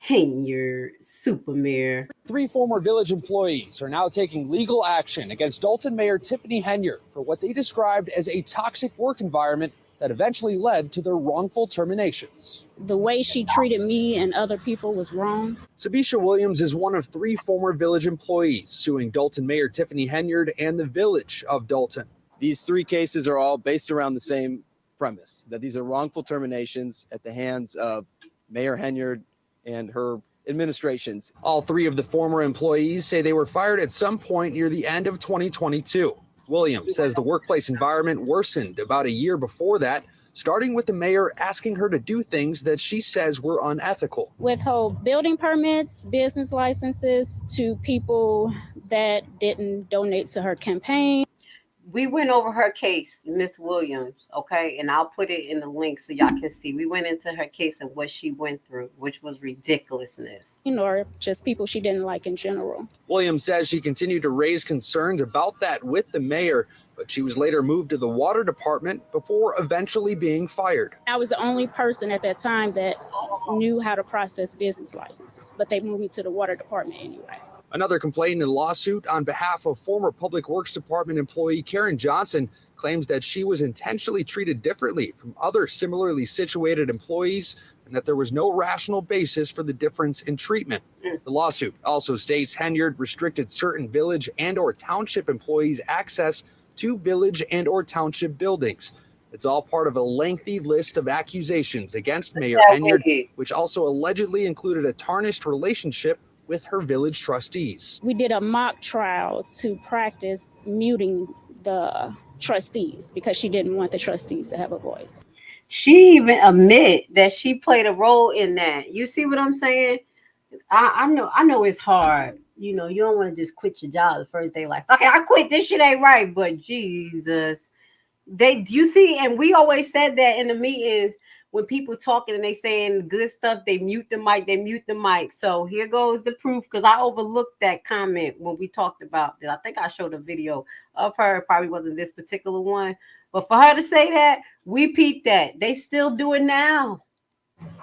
Henyard, super mayor.
3 former village employees are now taking legal action against Dolton Mayor Tiffany Henyard for what they described as a toxic work environment that eventually led to their wrongful terminations.
The way she treated me and other people was wrong.
Sabisha Williams is one of 3 former village employees suing Dolton Mayor Tiffany Henyard and the village of Dolton.
These 3 cases are all based around the same premise, that these are wrongful terminations at the hands of Mayor Henyard and her administrations.
All 3 of the former employees say they were fired at some point near the end of 2022. Williams says the workplace environment worsened about a year before that, starting with the mayor asking her to do things that she says were unethical.
Withhold building permits, business licenses to people that didn't donate to her campaign.
We went over her case, Miss Williams, okay? And I'll put it in the link so y'all can see. We went into her case and what she went through, which was ridiculousness.
Or just people she didn't like in general.
Williams says she continued to raise concerns about that with the mayor, but she was later moved to the water department before eventually being fired.
I was the only person at that time that knew how to process business licenses, but they moved me to the water department anyway.
Another complaint in a lawsuit on behalf of former Public Works Department employee Karen Johnson claims that she was intentionally treated differently from other similarly situated employees and that there was no rational basis for the difference in treatment. The lawsuit also states Henyard restricted certain village and or township employees' access to village and or township buildings. It's all part of a lengthy list of accusations against Mayor Henyard, which also allegedly included a tarnished relationship with her village trustees.
We did a mock trial to practice muting the trustees because she didn't want the trustees to have a voice.
She even admit that she played a role in that. You see what I'm saying? I know it's hard. You know, you don't want to just quit your job the first day like, okay, I quit. This shit ain't right. But Jesus, you see, and we always said that in the meetings. When people talking and they saying good stuff, they mute the mic. So here goes the proof, because I overlooked that comment when we talked about that. I think I showed a video of her. It probably wasn't this particular one. But for her to say that, we peeped that. They still do it now.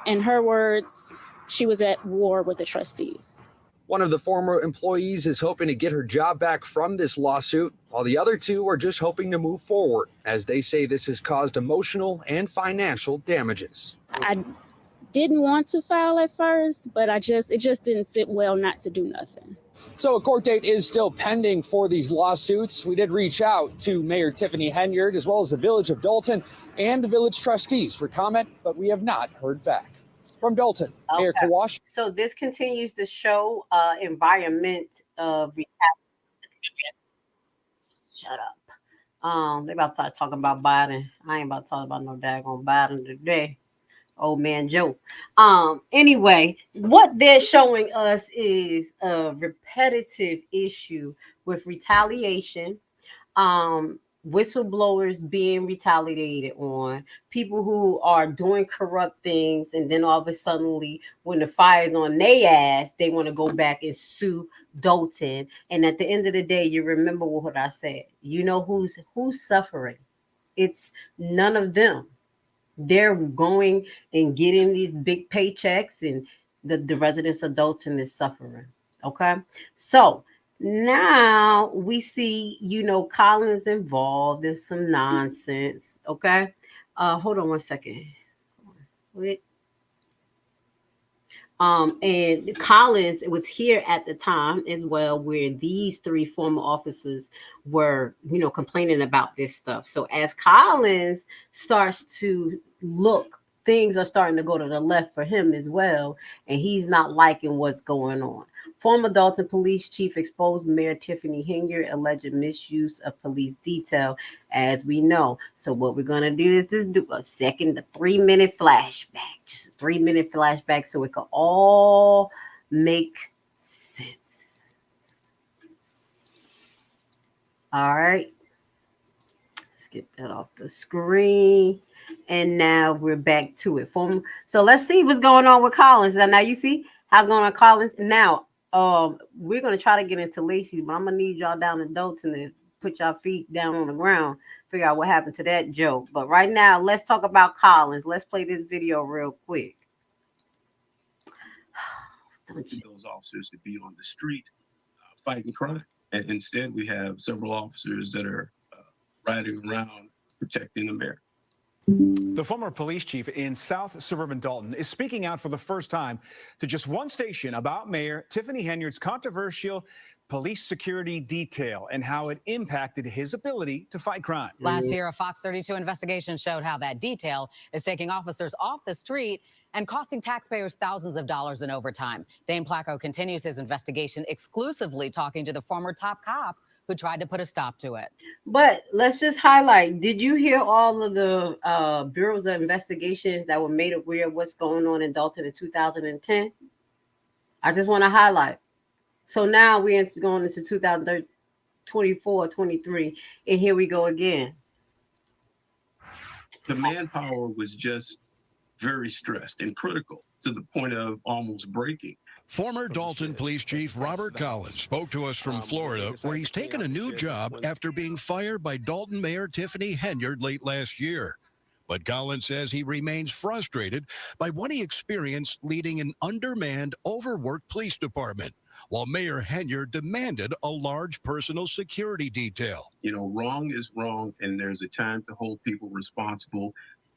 In her words, she was at war with the trustees.
One of the former employees is hoping to get her job back from this lawsuit, while the other 2 are just hoping to move forward, as they say this has caused emotional and financial damages.
I didn't want to file at first, but it just didn't sit well not to do nothing.
So a court date is still pending for these lawsuits. We did reach out to Mayor Tiffany Henyard, as well as the village of Dolton and the village trustees for comment, but we have not heard back. From Dolton, Mayor Kawash.
So this continues to show environment of retaliation. Shut up. They about to start talking about Biden. I ain't about to talk about no daggone Biden today. Old man Joe. Anyway, what they're showing us is a repetitive issue with retaliation. Whistleblowers being retaliated on, people who are doing corrupt things, and then all of a sudden, when the fire's on their ass, they want to go back and sue Dolton. And at the end of the day, you remember what I said. You know who's suffering? It's none of them. They're going and getting these big paychecks, and the residents of Dolton is suffering. Okay, so now we see, Collins involved in some nonsense. Okay. Hold on one second. Wait. And Collins, it was here at the time as well, where these 3 former officers were, complaining about this stuff. So as Collins starts to look, things are starting to go to the left for him as well. And he's not liking what's going on. Former Dolton police chief exposed Mayor Tiffany Henyard alleged misuse of police detail, as we know. So what we're going to do is just do a 3-minute flashback. Just a 3-minute flashback so it can all make sense. All right. Let's get that off the screen. And now we're back to it. So let's see what's going on with Collins. Now you see how's going on Collins. Now, we're going to try to get into Lacey, but I'm going to need y'all down in Dolton to put y'all feet down on the ground, figure out what happened to that joke. But right now, let's talk about Collins. Let's play this video real quick.
Those officers to be on the street fighting crime. And instead, we have several officers that are riding around protecting the mayor.
The former police chief in South Suburban Dolton is speaking out for the first time to just one station about Mayor Tiffany Henyard's controversial police security detail and how it impacted his ability to fight crime.
Last year, a Fox 32 investigation showed how that detail is taking officers off the street and costing taxpayers thousands of dollars in overtime. Dane Placco continues his investigation, exclusively talking to the former top cop who tried to put a stop to it.
But let's just highlight, did you hear all of the bureaus of investigations that were made aware of what's going on in Dolton in 2010? I just want to highlight. So now we're going into 2024, 23, and here we go again.
The manpower was just very stressed and critical to the point of almost breaking.
Former Dolton Police Chief Robert Collins spoke to us from Florida, where he's taken a new job after being fired by Dolton Mayor Tiffany Henyard late last year. But Collins says he remains frustrated by what he experienced leading an undermanned, overworked police department, while Mayor Henyard demanded a large personal security detail.
You know, wrong is wrong, and there's a time to hold people responsible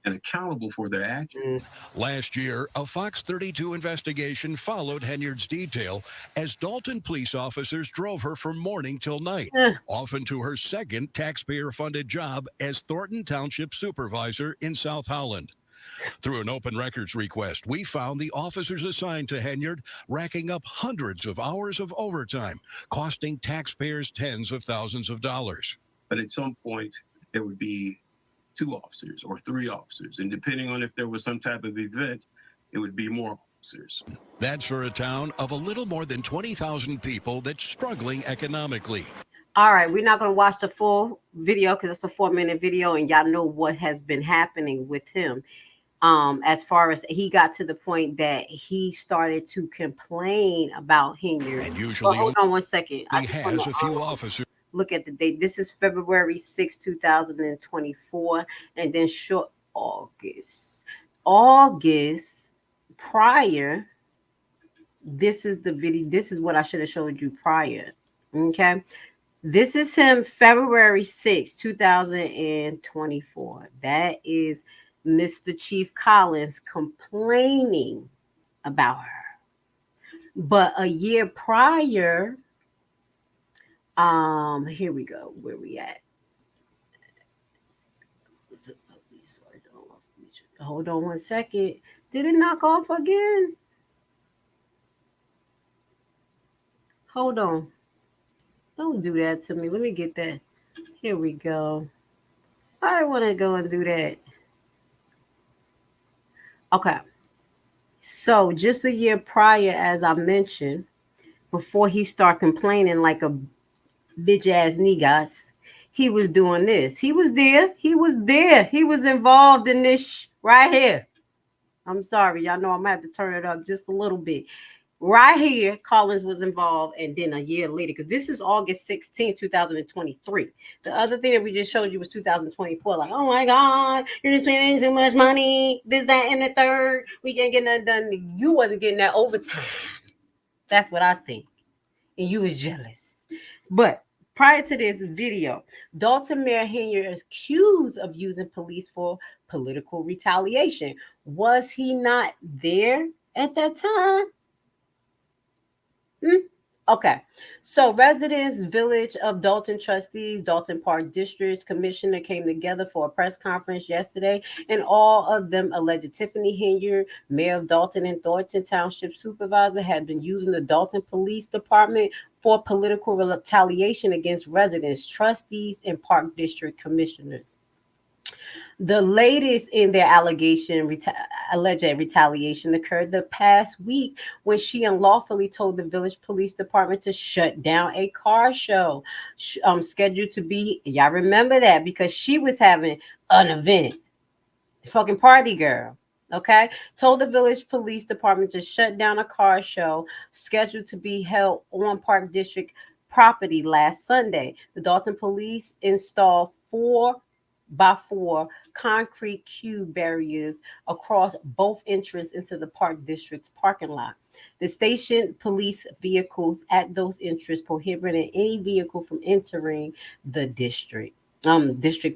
and accountable for their actions.
Last year, a Fox 32 investigation followed Henyard's detail as Dolton police officers drove her from morning till night, often to her second taxpayer-funded job as Thornton Township Supervisor in South Holland. Through an open records request, we found the officers assigned to Henyard racking up hundreds of hours of overtime, costing taxpayers tens of thousands of dollars.
But at some point, it would be 2 officers or 3 officers, and depending on if there was some type of event, it would be more officers.
That's for a town of a little more than 20,000 people that's struggling economically.
All right, we're not going to watch the full video because it's a 4-minute video, and y'all know what has been happening with him. As far as he got to the point that he started to complain about Henyard.
And usually,
hold on one second.
He has a few officers.
Look at the date. This is February 6, 2024. And then short August prior. This is the video. This is what I should have showed you prior. Okay. This is him February 6, 2024. That is Mr. Chief Collins complaining about her. But a year prior, here we go. Where we at? Hold on one second. Did it knock off again? Hold on. Don't do that to me. Let me get that. Here we go. I want to go and do that. Okay. So just a year prior, as I mentioned, before he started complaining like a bitch ass niggas, he was doing this. He was there. He was involved in this right here. I'm sorry. Y'all know I'm going to have to turn it up just a little bit. Right here, Collins was involved, and then a year later, because this is August 16, 2023. The other thing that we just showed you was 2024. Like, oh my God, you're just spending too much money, this, that, and the third. We can't get nothing done. You wasn't getting that overtime. That's what I think. And you was jealous. But prior to this video, Dolton Mayor Henyard is accused of using police for political retaliation. Was he not there at that time? Okay, so residents, Village of Dolton trustees, Dolton Park District's commissioner came together for a press conference yesterday, and all of them alleged Tiffany Henyard, mayor of Dolton and Thornton Township supervisor, had been using the Dolton Police Department for political retaliation against residents, trustees, and Park District commissioners. The latest in their alleged retaliation occurred the past week when she unlawfully told the village police department to shut down a car show scheduled to be, y'all remember that, because she was having an event. Fucking party girl. Okay, told the village police department to shut down a car show scheduled to be held on Park District property last Sunday. The Dolton police installed 4x4 concrete cube barriers across both entrances into the Park District's parking lot. The station police vehicles at those entrances prohibited any vehicle from entering the district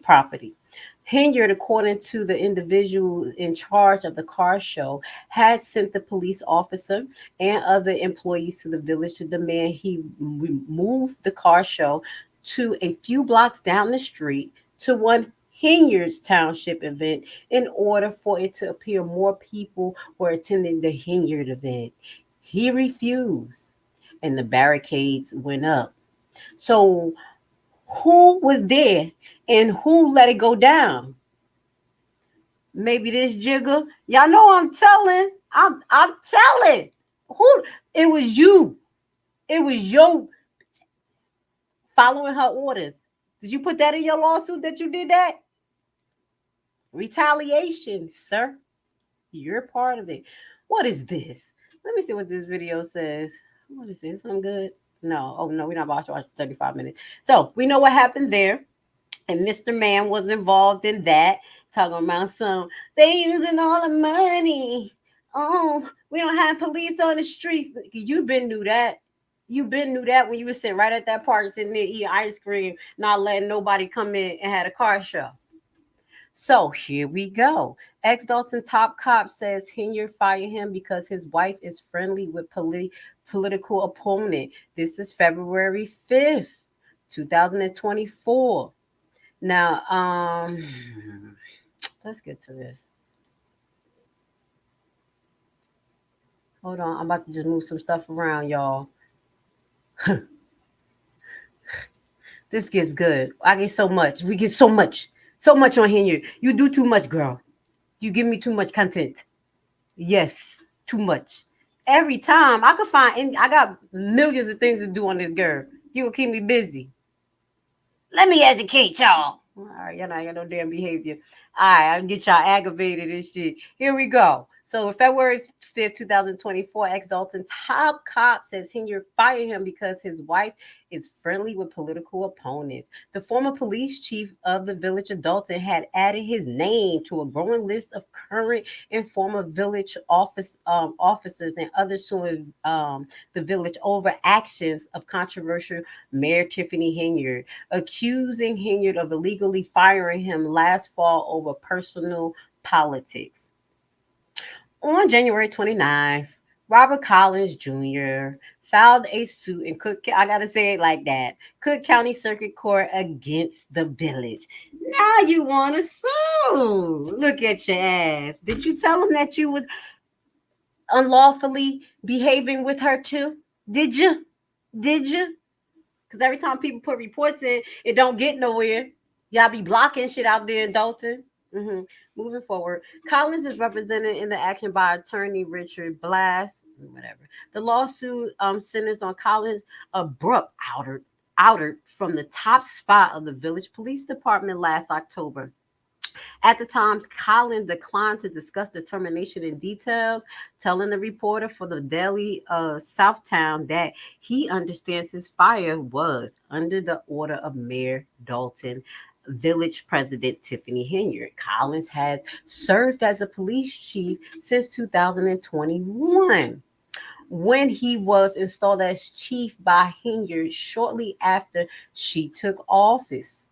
property. Henyard, according to the individual in charge of the car show, had sent the police officer and other employees to the village to demand he remove the car show to a few blocks down the street to one Henyard's Township event in order for it to appear more people were attending the Henyard event. He refused, and the barricades went up. So, who was there and who let it go down? Maybe this jigger. Y'all know I'm telling. I'm telling. Who? It was you. It was your following her orders. Did you put that in your lawsuit that you did that? Retaliation, sir. You're part of it. What is this? Let me see what this video says. What is this? I'm good. No. Oh, no, we're not about to watch 35 minutes. So we know what happened there. And Mr. Man was involved in that. Talking about they using all the money. Oh, we don't have police on the streets. You been knew that. You been knew that when you were sitting right at that park, sitting there eating ice cream, not letting nobody come in and had a car show. So here we go. Ex-Dolton top cop says Henyard fired him because his wife is friendly with political opponent. This is February 5th, 2024. Now, let's get to this. Hold on. I'm about to just move some stuff around, y'all. This gets good. I get so much. We get so much on here. You do too much, girl. You give me too much content. Yes, too much. Every time I could find, I got millions of things to do on this girl. You will keep me busy. Let me educate y'all. All right, y'all got no damn behavior. All right, I'll get y'all aggravated and shit. Here we go. So February 5th, 2024, ex-Dolton top cop says Henyard fired him because his wife is friendly with political opponents. The former police chief of the village of Dolton had added his name to a growing list of current and former village officers and others suing the village over actions of controversial Mayor Tiffany Henyard, accusing Henyard of illegally firing him last fall over personal politics. On January 29th, Robert Collins Jr. filed a suit in Cook. I gotta say it like that. Cook County Circuit Court against the village. Now you want to sue? Look at your ass. Did you tell him that you was unlawfully behaving with her too? Did you? Because every time people put reports in, it don't get nowhere. Y'all be blocking shit out there in Dolton. Moving forward, Collins is represented in the action by attorney Richard Blass. Whatever. The lawsuit centers on Collins' abrupt outed from the top spot of the village police department last October. At the time, Collins declined to discuss the termination in details, telling the reporter for the Daily Southtown that he understands his fire was under the order of Mayor Dolton Village President Tiffany Henyard. Collins has served as a police chief since 2021, when he was installed as chief by Henyard shortly after she took office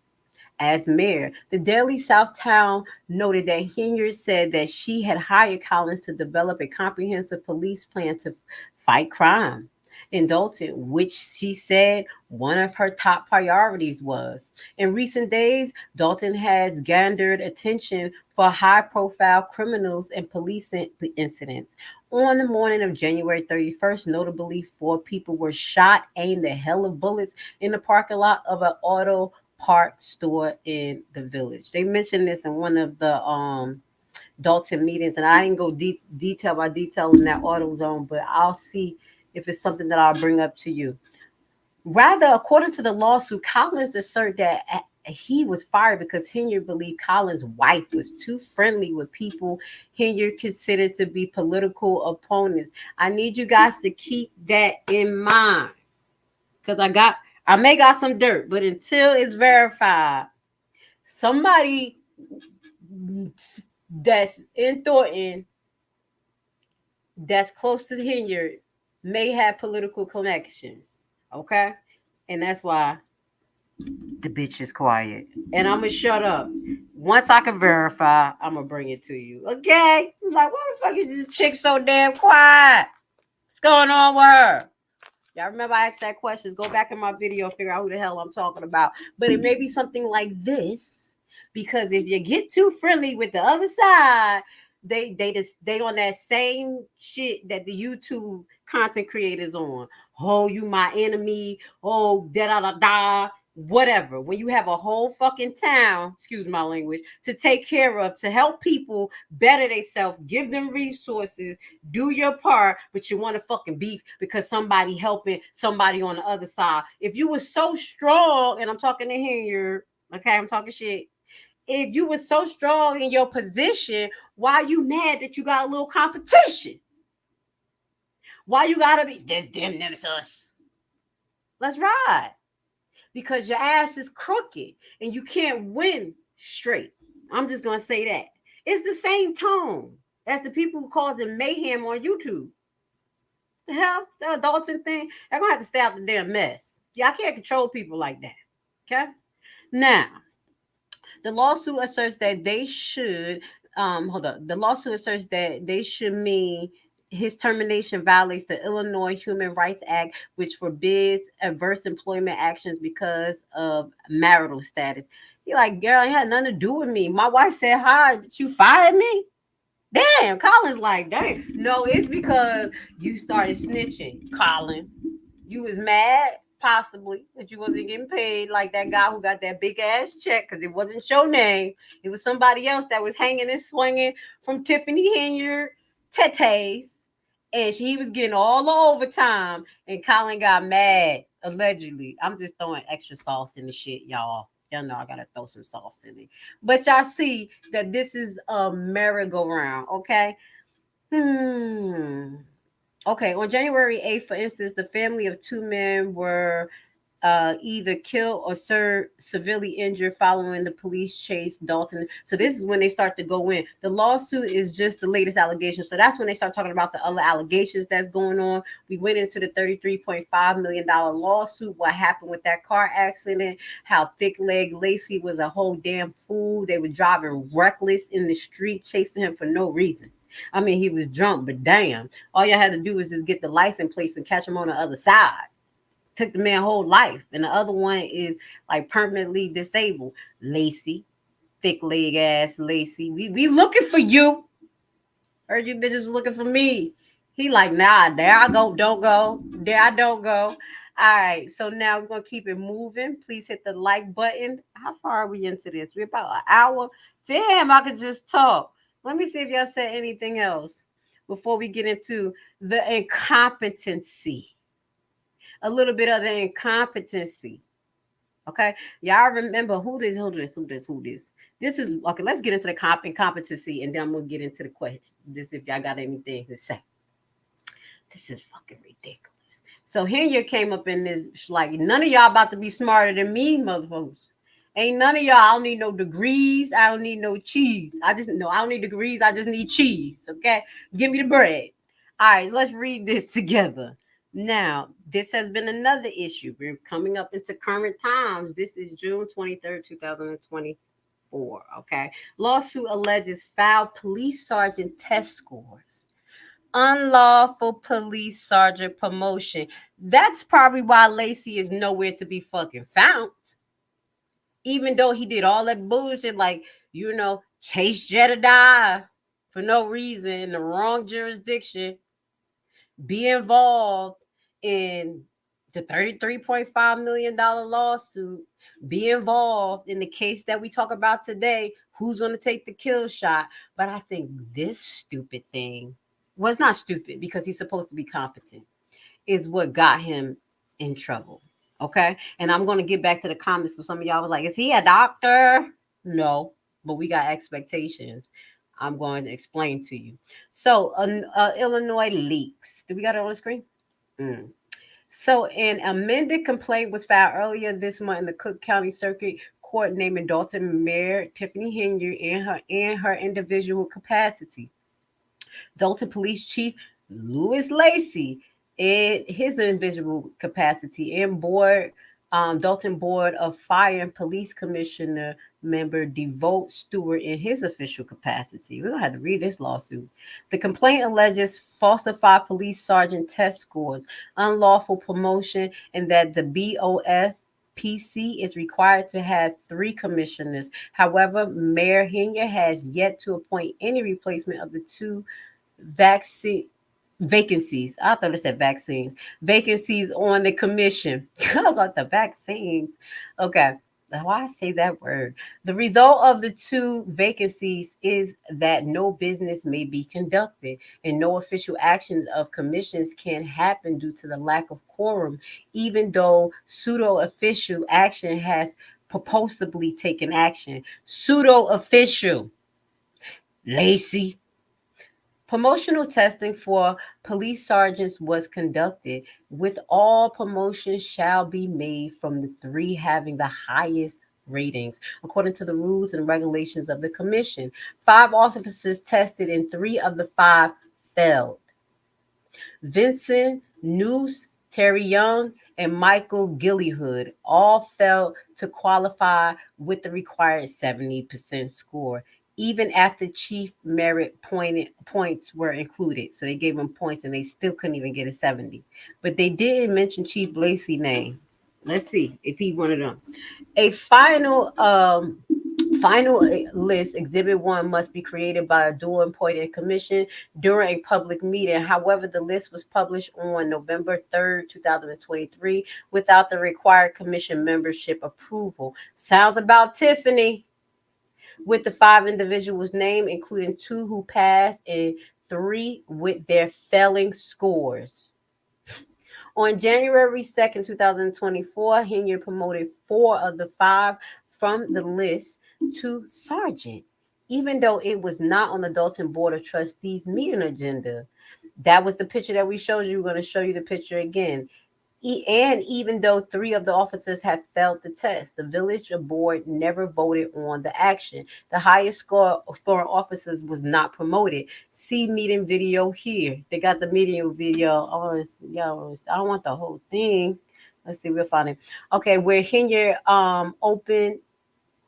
as mayor. The Daily Southtown noted that Henyard said that she had hired Collins to develop a comprehensive police plan to fight crime. in Dolton, which she said one of her top priorities was. In recent days, Dolton has garnered attention for high-profile criminals and police incidents. On the morning of January 31st, notably, 4 people were shot, aimed at hell of bullets in the parking lot of an auto parts store in the village. They mentioned this in one of the Dolton meetings, and I didn't go detail by detail in that auto zone, but I'll see if it's something that I'll bring up to you. Rather, according to the lawsuit, Collins asserted that he was fired because Henyard believed Collins' wife was too friendly with people Henyard considered to be political opponents. I need you guys to keep that in mind, because I may got some dirt, but until it's verified, somebody that's in Thornton that's close to Henyard may have political connections. Okay? And that's why the bitch is quiet. And I'm gonna shut up. Once I can verify, I'm gonna bring it to you. Okay? I'm like, why the fuck is this chick so damn quiet? What's going on with her? Y'all remember I asked that question? Go back in my video, figure out who the hell I'm talking about. But it may be something like this, because if you get too friendly with the other side, they on that same shit that the YouTube content creators on. Oh, you my enemy. Oh, da da da da. Whatever. When you have a whole fucking town, excuse my language, to take care of, to help people better themselves, give them resources, do your part, but you want to fucking beef because somebody helping somebody on the other side. If you were so strong, and I'm talking to here, okay, I'm talking shit. If you were so strong in your position, why are you mad that you got a little competition? Why you gotta be this them us? Let's ride. Because your ass is crooked and you can't win straight. I'm just gonna say that. It's the same tone as the people who caused it mayhem on YouTube. The hell? It's the adulting thing. They're gonna have to stay out the damn mess. Yeah, I can't control people like that. Okay? Now, the lawsuit asserts that they should the lawsuit asserts that they should mean his termination violates the Illinois Human Rights Act, which forbids adverse employment actions because of marital status. You're like, girl, it had nothing to do with me. My wife said hi, but you fired me? Damn, Collins like, dang. No, it's because you started snitching, Collins. You was mad, possibly, that you wasn't getting paid like that guy who got that big ass check because it wasn't your name. It was somebody else that was hanging and swinging from Tiffany Henyard tetes, and he was getting all the overtime, and Colin got mad, allegedly. I'm just throwing extra sauce in the shit, y'all. Y'all know I gotta throw some sauce in it. But y'all see that this is a merry-go-round, okay? Okay, on January 8th, for instance, the family of 2 men were either killed or severely injured following the police chase Dolton. So this is when they start to go in. The lawsuit is just the latest allegation. So that's when they start talking about the other allegations that's going on. We went into the $33.5 million lawsuit. What happened with that car accident? How thick-legged Lacey was a whole damn fool. They were driving reckless in the street, chasing him for no reason. I mean, he was drunk, but damn, all you had to do was just get the license plates and catch him on the other side. Took the man whole life. And the other one is like permanently disabled. Lacey, thick leg ass Lacey. We looking for you. Heard you bitches looking for me. He like, nah, there I go, don't go. There I don't go. All right, so now we're gonna keep it moving. Please hit the like button. How far are we into this? We're about an hour. Damn, I could just talk. Let me see if y'all said anything else before we get into the incompetency. A little bit of the incompetency. Okay. Y'all remember who this. This is okay. Let's get into the incompetency, and then I'm gonna get into the question. Just if y'all got anything to say. This is fucking ridiculous. So Henyard came up in this like none of y'all about to be smarter than me, motherfuckers. Ain't none of y'all. I don't need no degrees. I don't need no cheese. I don't need degrees. I just need cheese. Okay. Give me the bread. All right. Let's read this together. Now, this has been another issue. We're coming up into current times. This is June 23rd, 2024. Okay. Lawsuit alleges foul police sergeant test scores. unlawful police sergeant promotion. That's probably why Lacey is nowhere to be fucking found. Even though he did all that bullshit, like, chase Jedediah for no reason in the wrong jurisdiction, be involved in the $33.5 million lawsuit, be involved in the case that we talk about today, who's going to take the kill shot. But I think this stupid thing, well, it's not stupid because he's supposed to be competent, is what got him in trouble. Okay. And I'm going to get back to the comments. So some of y'all was like, is he a doctor? No, but we got expectations. I'm going to explain to you. So, Illinois leaks. Do we got it on the screen? So, an amended complaint was filed earlier this month in the Cook County Circuit Court naming Dolton Mayor Tiffany Henyard in her individual capacity. Dolton Police Chief Louis Lacey in his individual capacity, and Dolton Board of Fire and Police Commissioner member DeVote Stewart in his official capacity. We don't have to read this lawsuit. The complaint alleges falsified police sergeant test scores, unlawful promotion, and that the BOF-PC is required to have 3 commissioners. However, Mayor Henyard has yet to appoint any replacement of the 2 vacancies. I thought it said vaccines. Vacancies on the commission. I was like, the vaccines. Okay. Why I say that word? The result of the 2 vacancies is that no business may be conducted and no official actions of commissions can happen due to the lack of quorum, even though pseudo-official action has purposefully taken action. Pseudo-official. Lacey. Promotional testing for police sergeants was conducted, with all promotions shall be made from the 3 having the highest ratings, according to the rules and regulations of the commission. 5 officers tested and 3 of the 5 failed. Vincent Noose, Terry Young, and Michael Gillyhood all failed to qualify with the required 70% score, even after chief merit points were included. So they gave them points and they still couldn't even get a 70. But they didn't mention Chief Lacey's name. Let's see if he one of them. A final list, Exhibit 1, must be created by a duly appointed commission during a public meeting. However, the list was published on November 3rd, 2023, without the required commission membership approval. Sounds about Tiffany. With the 5 individuals named, including 2 who passed and 3 with their failing scores. On January 2nd, 2024, Henyard promoted 4 of the 5 from the list to sergeant, even though it was not on the Dolton Board of Trustees meeting agenda. That was the picture that we showed you. We're going to show you the picture again. And even though 3 of the officers have failed the test, the village board never voted on the action. The highest scoring officers was not promoted. See meeting video here. They got the meeting video. I don't want the whole thing. Let's see, we'll find it. Okay, where Henyard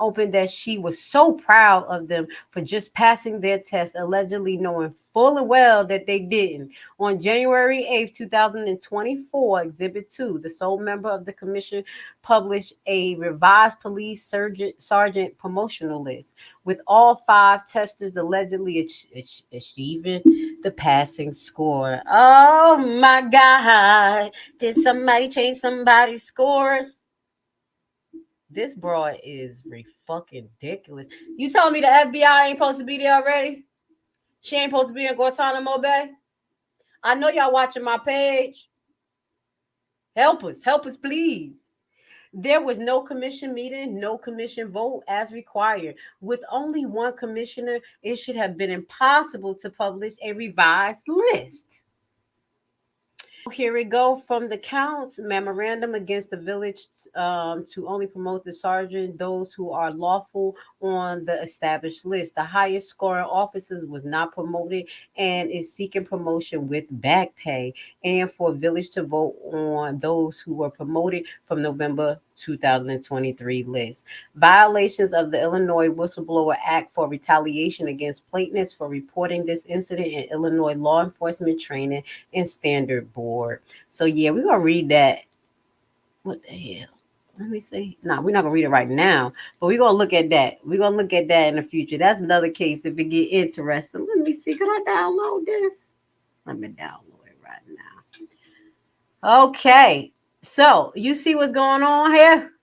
opened that she was so proud of them for just passing their test, allegedly knowing full and well that they didn't. On January 8th, 2024, Exhibit 2, the sole member of the commission published a revised police sergeant promotional list with all 5 testers allegedly achieving the passing score. Oh my God. Did somebody change somebody's scores? This broad is fucking ridiculous. You told me the FBI ain't supposed to be there already? She ain't supposed to be in Guantanamo Bay? I know y'all watching my page. Help us, please. There was no commission meeting, no commission vote as required. With only 1 commissioner, it should have been impossible to publish a revised list. Here we go from the counts. Memorandum against the village to only promote the sergeant, those who are lawful on the established list. The highest scoring officers was not promoted and is seeking promotion with back pay, and for village to vote on those who were promoted from November 2023 list. Violations of the Illinois Whistleblower Act for retaliation against plaintiffs for reporting this incident in Illinois Law Enforcement Training and Standard Board. So yeah, we're gonna read that. What the hell? Let me see. No, we're not gonna read it right now, but we're gonna look at that. We're gonna look at that in the future. That's another case if it get interesting. Let me see. Can I download this? Let me download it right now. Okay. So you see what's going on here?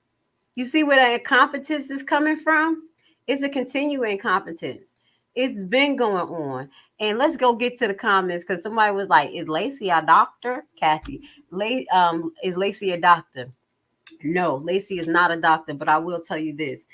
You see where the incompetence is coming from? It's a continuing incompetence. It's been going on. And let's go get to the comments because somebody was like, is Lacey a doctor? Kathy, is Lacey a doctor? No, Lacey is not a doctor, but I will tell you this.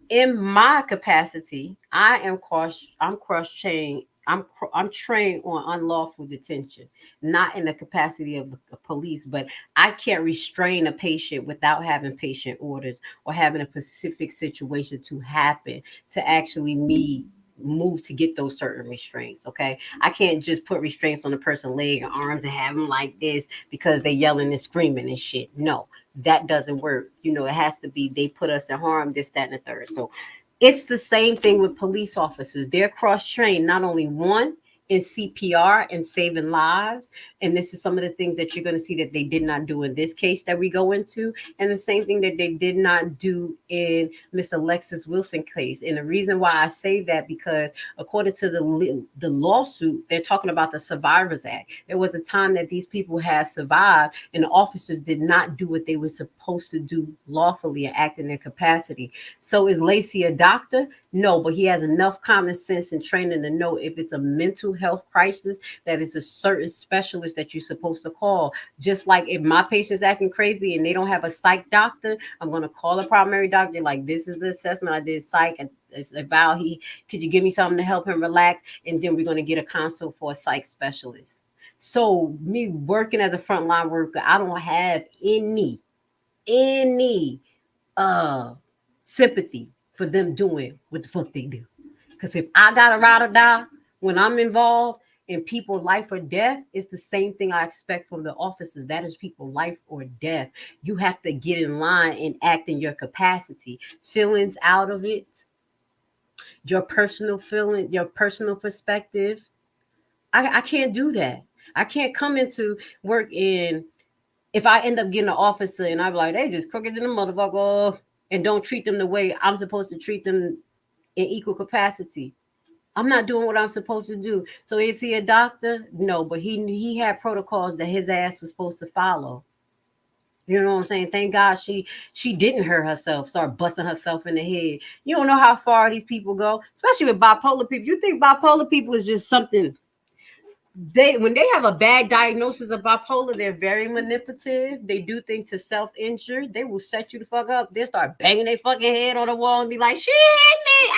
In my capacity, I'm cross-trained. I'm trained on unlawful detention, not in the capacity of the police, but I can't restrain a patient without having patient orders or having a specific situation to happen to actually move to get those certain restraints. Okay, I can't just put restraints on the person's leg and arms and have them like this because they yelling and screaming and shit. No, that doesn't work. You know, it has to be they put us in harm, this, that, and the third. So it's the same thing with police officers. They're cross-trained, not only one in CPR and saving lives. And this is some of the things that you're going to see that they did not do in this case that we go into. And the same thing that they did not do in Miss Alexis Wilson case. And the reason why I say that, because according to the lawsuit, they're talking about the Survivors Act. There was a time that these people have survived and the officers did not do what they were supposed to do lawfully and act in their capacity. So is Lacey a doctor? No, but he has enough common sense and training to know if it's a mental health crisis, that it's a certain specialist that you're supposed to call. Just like if my patient's acting crazy and they don't have a psych doctor, I'm going to call a primary doctor. Like, this is the assessment I did psych. And it's about could you give me something to help him relax? And then we're going to get a consult for a psych specialist. So me working as a frontline worker, I don't have any sympathy for them doing what the fuck they do. Because if I got to ride or die when I'm involved in people's life or death, it's the same thing I expect from the officers. That is people's life or death. You have to get in line and act in your capacity. Feelings out of it, your personal feeling, your personal perspective. I can't do that. I can't come into work if I end up getting an officer and I'm like, they just crooked in the motherfucker, and don't treat them the way I'm supposed to treat them in equal capacity. I'm not doing what I'm supposed to do. So is he a doctor? No, but he had protocols that his ass was supposed to follow. You know what I'm saying? Thank God she didn't hurt herself, start busting herself in the head. You don't know how far these people go, especially with bipolar people. You think bipolar people is just something. When they have a bad diagnosis of bipolar, they're very manipulative. They do things to self-injure. They will set you the fuck up. They'll start banging their fucking head on the wall and be like, she hit me.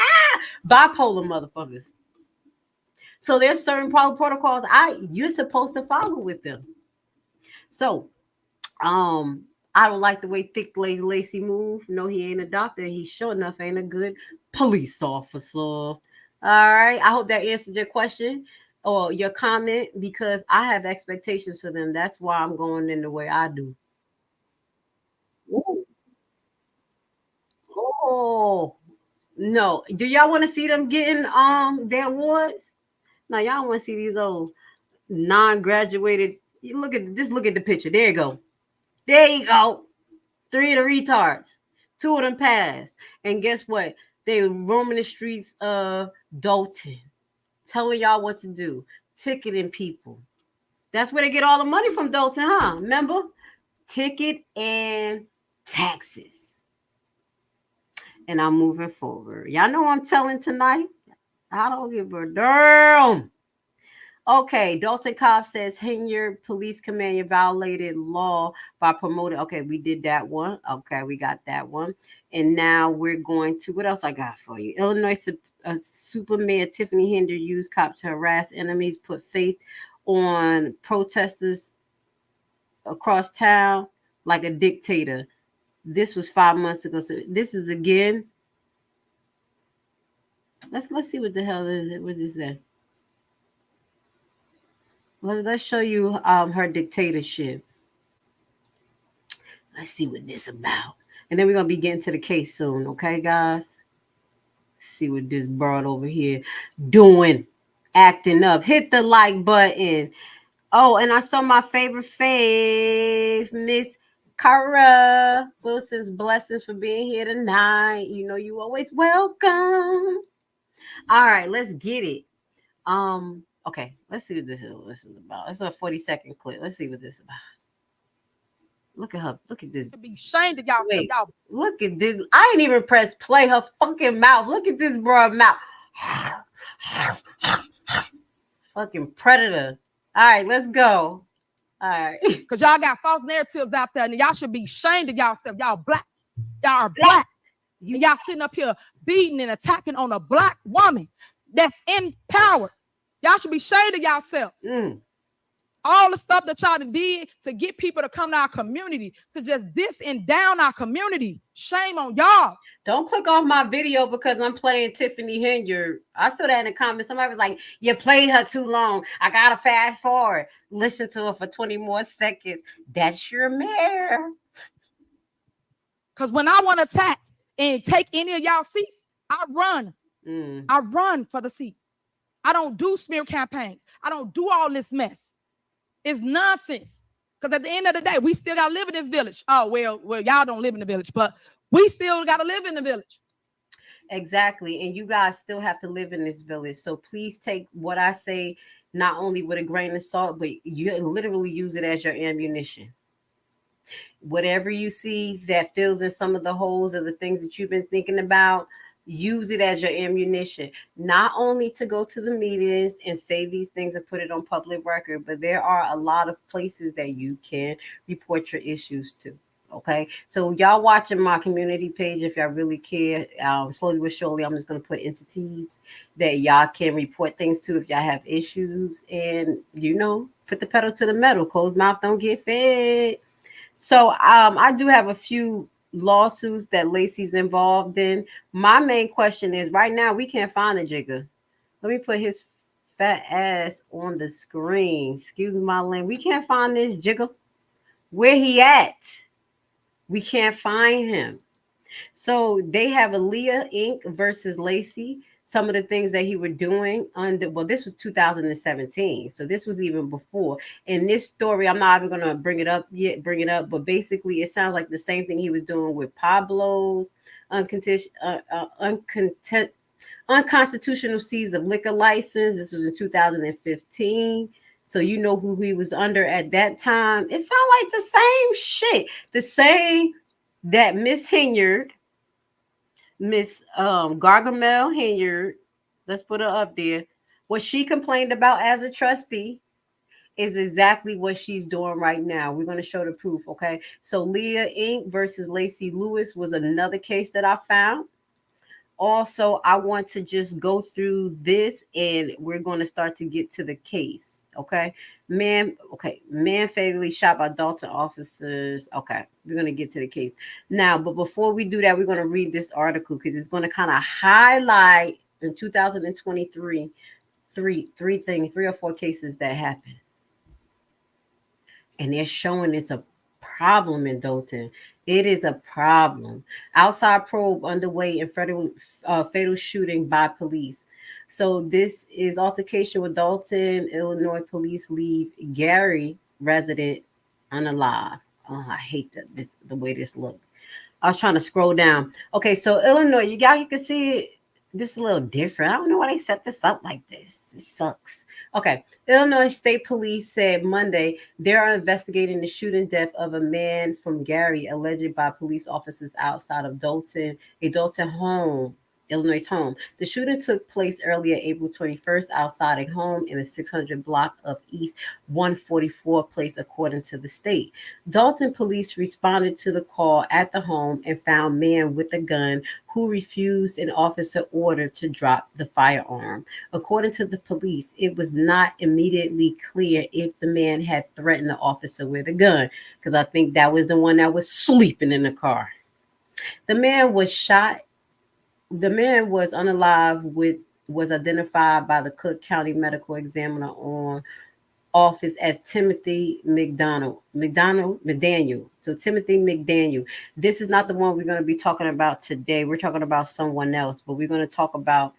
Bipolar motherfuckers. So there's certain protocols you're supposed to follow with them. So I don't like the way Thick Lacey move. No, he ain't a doctor. He sure enough ain't a good police officer. All right. I hope that answered your question or your comment, because I have expectations for them. That's why I'm going in the way I do. Ooh. Oh no. Do y'all want to see them getting their awards? No, y'all want to see these old non-graduated. Look at the picture. There you go. There you go. 3 of the retards. 2 of them passed. And guess what? They roaming the streets of Dolton, telling y'all what to do, ticketing people. That's where they get all the money from, Dolton, huh? Remember? Ticket and taxes. And I'm moving forward. Y'all know what I'm telling tonight? I don't give a damn. Okay, Dolton Cobb says Henyard police commander violated law by promoting. Okay, we did that one. Okay, we got that one. And now we're going to, what else I got for you? Illinois Super Mayor Tiffany Henyard used cops to harass enemies, put face on protesters across town like a dictator. This was 5 months ago. So this is again. Let's see what the hell is it. What is that? Let's show you her dictatorship. Let's see what this about. And then we're gonna be getting to the case soon, okay, guys? Let's see what this broad over here doing, acting up. Hit the like button. Oh, and I saw my favorite fave, Miss Cara Wilson's blessings for being here tonight. You know you always welcome. All right, let's get it. Okay, let's see what this is about. It's a 40-second clip. Let's see what this is about. Look at her. Look at this.
Be ashamed of y'all.
Wait, look at this. I ain't even press play. Her fucking mouth. Look at this broad mouth. Fucking predator. All right, let's go. All right.
Because y'all got false narratives out there, and y'all should be ashamed of yourself. Y'all black. Y'all are black. And y'all sitting up here beating and attacking on a black woman that's in power. Y'all should be ashamed of yourselves. All the stuff that y'all did to get people to come to our community, to just diss and down our community. Shame on y'all.
Don't click off my video because I'm playing Tiffany Henyard. I saw that in the comments. Somebody was like, you played her too long. I got to fast forward. Listen to her for 20 more seconds. That's your mayor.
Because when I want to attack and take any of y'all seats, I run. I run for the seat. I don't do smear campaigns. I don't do all this mess. It's nonsense. Because at the end of the day, we still got to live in this village. Oh, well, y'all don't live in the village, but we still got to live in the village.
Exactly. And you guys still have to live in this village. So please take what I say, not only with a grain of salt, but you literally use it as your ammunition. Whatever you see that fills in some of the holes of the things that you've been thinking about, use it as your ammunition, not only to go to the meetings and say these things and put it on public record, but there are a lot of places that you can report your issues to. Okay, so y'all watching my community page, if y'all really care, slowly but surely, I'm just going to put entities that y'all can report things to if y'all have issues, and put the pedal to the metal. Closed mouth don't get fed. So I do have a few lawsuits that Lacey's involved in. My main question is, right now we can't find the jigger. Let me put his fat ass on the screen. Excuse my language. We can't find this jigger. Where he at? We can't find him. So they have Aaliyah Inc. versus Lacey. Some of the things that he were doing this was 2017. So this was even before. In this story, I'm not even going to bring it up, but basically it sounds like the same thing he was doing with Pablo's unconstitutional seize of liquor license. This was in 2015. So you know who he was under at that time. It sounds like the same shit. The same that Miss Henyard, Miss Gargamel Henyard, let's put her up there. What she complained about as a trustee is exactly what she's doing right now. We're going to show the proof, okay? So Leah Inc. versus Lacey Lewis was another case that I found. Also, I want to just go through this and we're going to start to get to the case, okay? Man fatally shot by Dolton officers. Okay, we're going to get to the case now. But before we do that, we're going to read this article because it's going to kind of highlight in 2023 three or four cases that happened. And they're showing it's a problem in Dolton. It is a problem. Outside probe underway in fatal shooting by police. So this is altercation with Dolton, Illinois police leave Gary resident unalive. Oh, I hate the way this looked. I was trying to scroll down. Okay, so Illinois, you can see it. This is a little different. I don't know why they set this up like this. It sucks. Okay. Illinois State Police said Monday they are investigating the shooting death of a man from Gary alleged by police officers outside of Dolton, a Dolton home Illinois home. The shooting took place earlier April 21st outside a home in the 600 block of East 144 Place, according to the state. Dolton police responded to the call at the home and found man with a gun who refused an officer order to drop the firearm. According to the police, it was not immediately clear if the man had threatened the officer with a gun, because I think that was the one that was sleeping in the car. The man was shot. The man was was identified by the Cook County Medical Examiner on office as Timothy McDaniel. So Timothy McDaniel. This is not the one we're going to be talking about today. We're talking about someone else, but we're going to talk about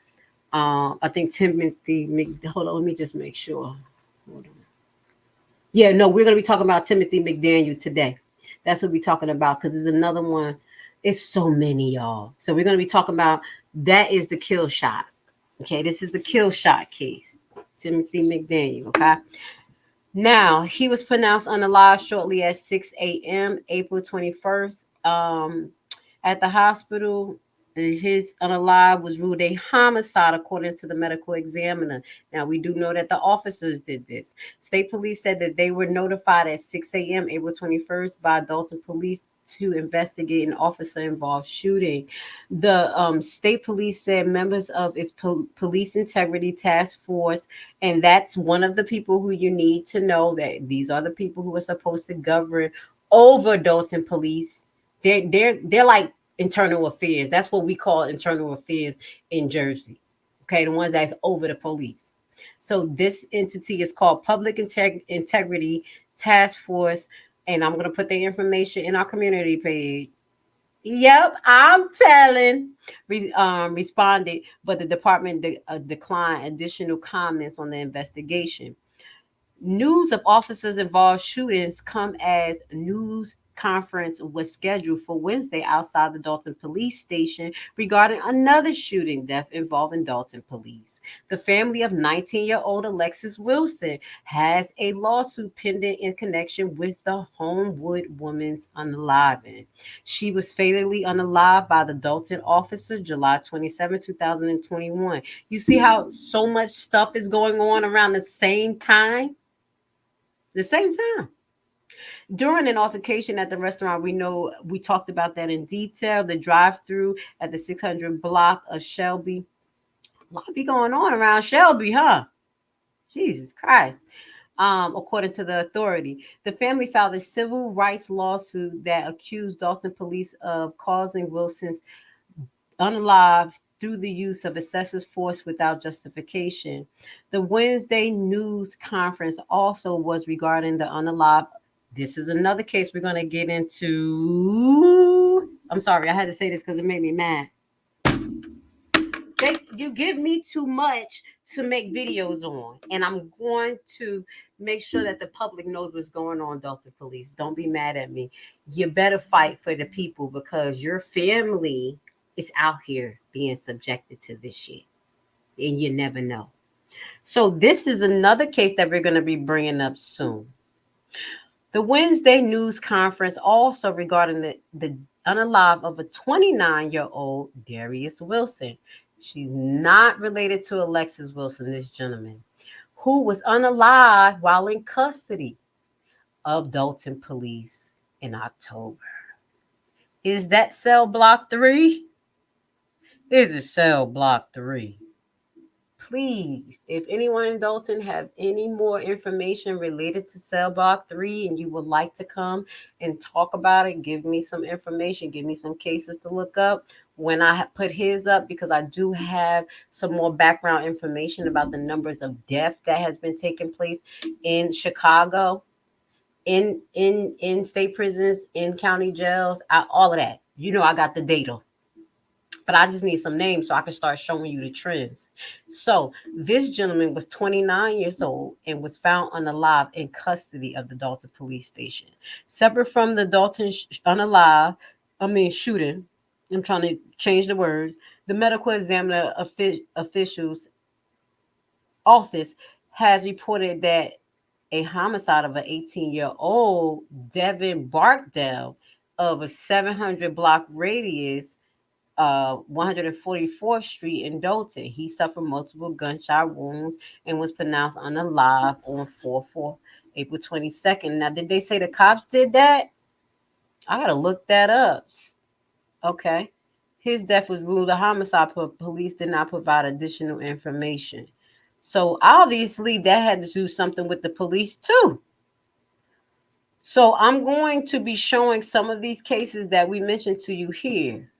I think hold on, let me just make sure. Hold on. Yeah, no, we're going to be talking about Timothy McDaniel today. That's what we're talking about, because there's another one. It's so many, y'all. So we're going to be talking about, that is the kill shot. Okay, this is the kill shot case. Timothy McDaniel, okay? Now, he was pronounced unalive shortly at 6 a.m., April 21st. At the hospital, his unalive was ruled a homicide, according to the medical examiner. Now, we do know that the officers did this. State police said that they were notified at 6 a.m., April 21st, by Dolton police to investigate an officer-involved shooting. The state police said members of its police integrity task force, and that's one of the people who you need to know, that these are the people who are supposed to govern over Dolton police. They're like internal affairs. That's what we call internal affairs in Jersey. Okay, the ones that's over the police. So this entity is called Public Integrity Task Force, and I'm going to put the information in our community page. Yep, I'm telling. Responded, but the department declined additional comments on the investigation. News of officers involved shootings come as news conference was scheduled for Wednesday outside the Dolton police station regarding another shooting death involving Dolton police. The family of 19-year-old Alexis Wilson has a lawsuit pending in connection with the Homewood woman's unaliving. She was fatally unalived by the Dolton officer July 27, 2021. You see how so much stuff is going on around the same time? The same time. During an altercation at the restaurant, we talked about that in detail. The drive-through at the 600 block of Shelby. A lot be going on around Shelby, huh? Jesus Christ. According to the authority, the family filed a civil rights lawsuit that accused Dolton police of causing Wilson's unalive through the use of excessive force without justification. The Wednesday news conference also was regarding the unalive. This is another case we're going to get into. I'm sorry, I had to say this because it made me mad. You give me too much to make videos on, and I'm going to make sure that the public knows what's going on, Dolton police. Don't be mad at me. You better fight for the people, because your family is out here being subjected to this shit, and you never know. So this is another case that we're going to be bringing up soon. The Wednesday news conference also regarding the unalive of a 29-year-old Darius Wilson. She's not related to Alexis Wilson, this gentleman, who was unalive while in custody of Dolton police in October. Is that cell block 3? Is it cell block 3? Please, if anyone in Dolton have any more information related to cell block 3 and you would like to come and talk about it, give me some information, give me some cases to look up when I put his up, because I do have some more background information about the numbers of death that has been taking place in Chicago, in state prisons, in county jails, all of that. You know, I got the data. But I just need some names so I can start showing you the trends. So this gentleman was 29 years old and was found unalive in custody of the Dolton police station. Separate from the Dolton shooting, I'm trying to change the words, the medical examiner official's office has reported that a homicide of an 18-year-old Devin Barkdale of a 700 block radius 144th Street in Dolton. He suffered multiple gunshot wounds and was pronounced unalive on April 22nd. Now, did they say the cops did that? I gotta look that up. Okay. His death was ruled a homicide, but police did not provide additional information. So obviously that had to do something with the police too. So I'm going to be showing some of these cases that we mentioned to you here,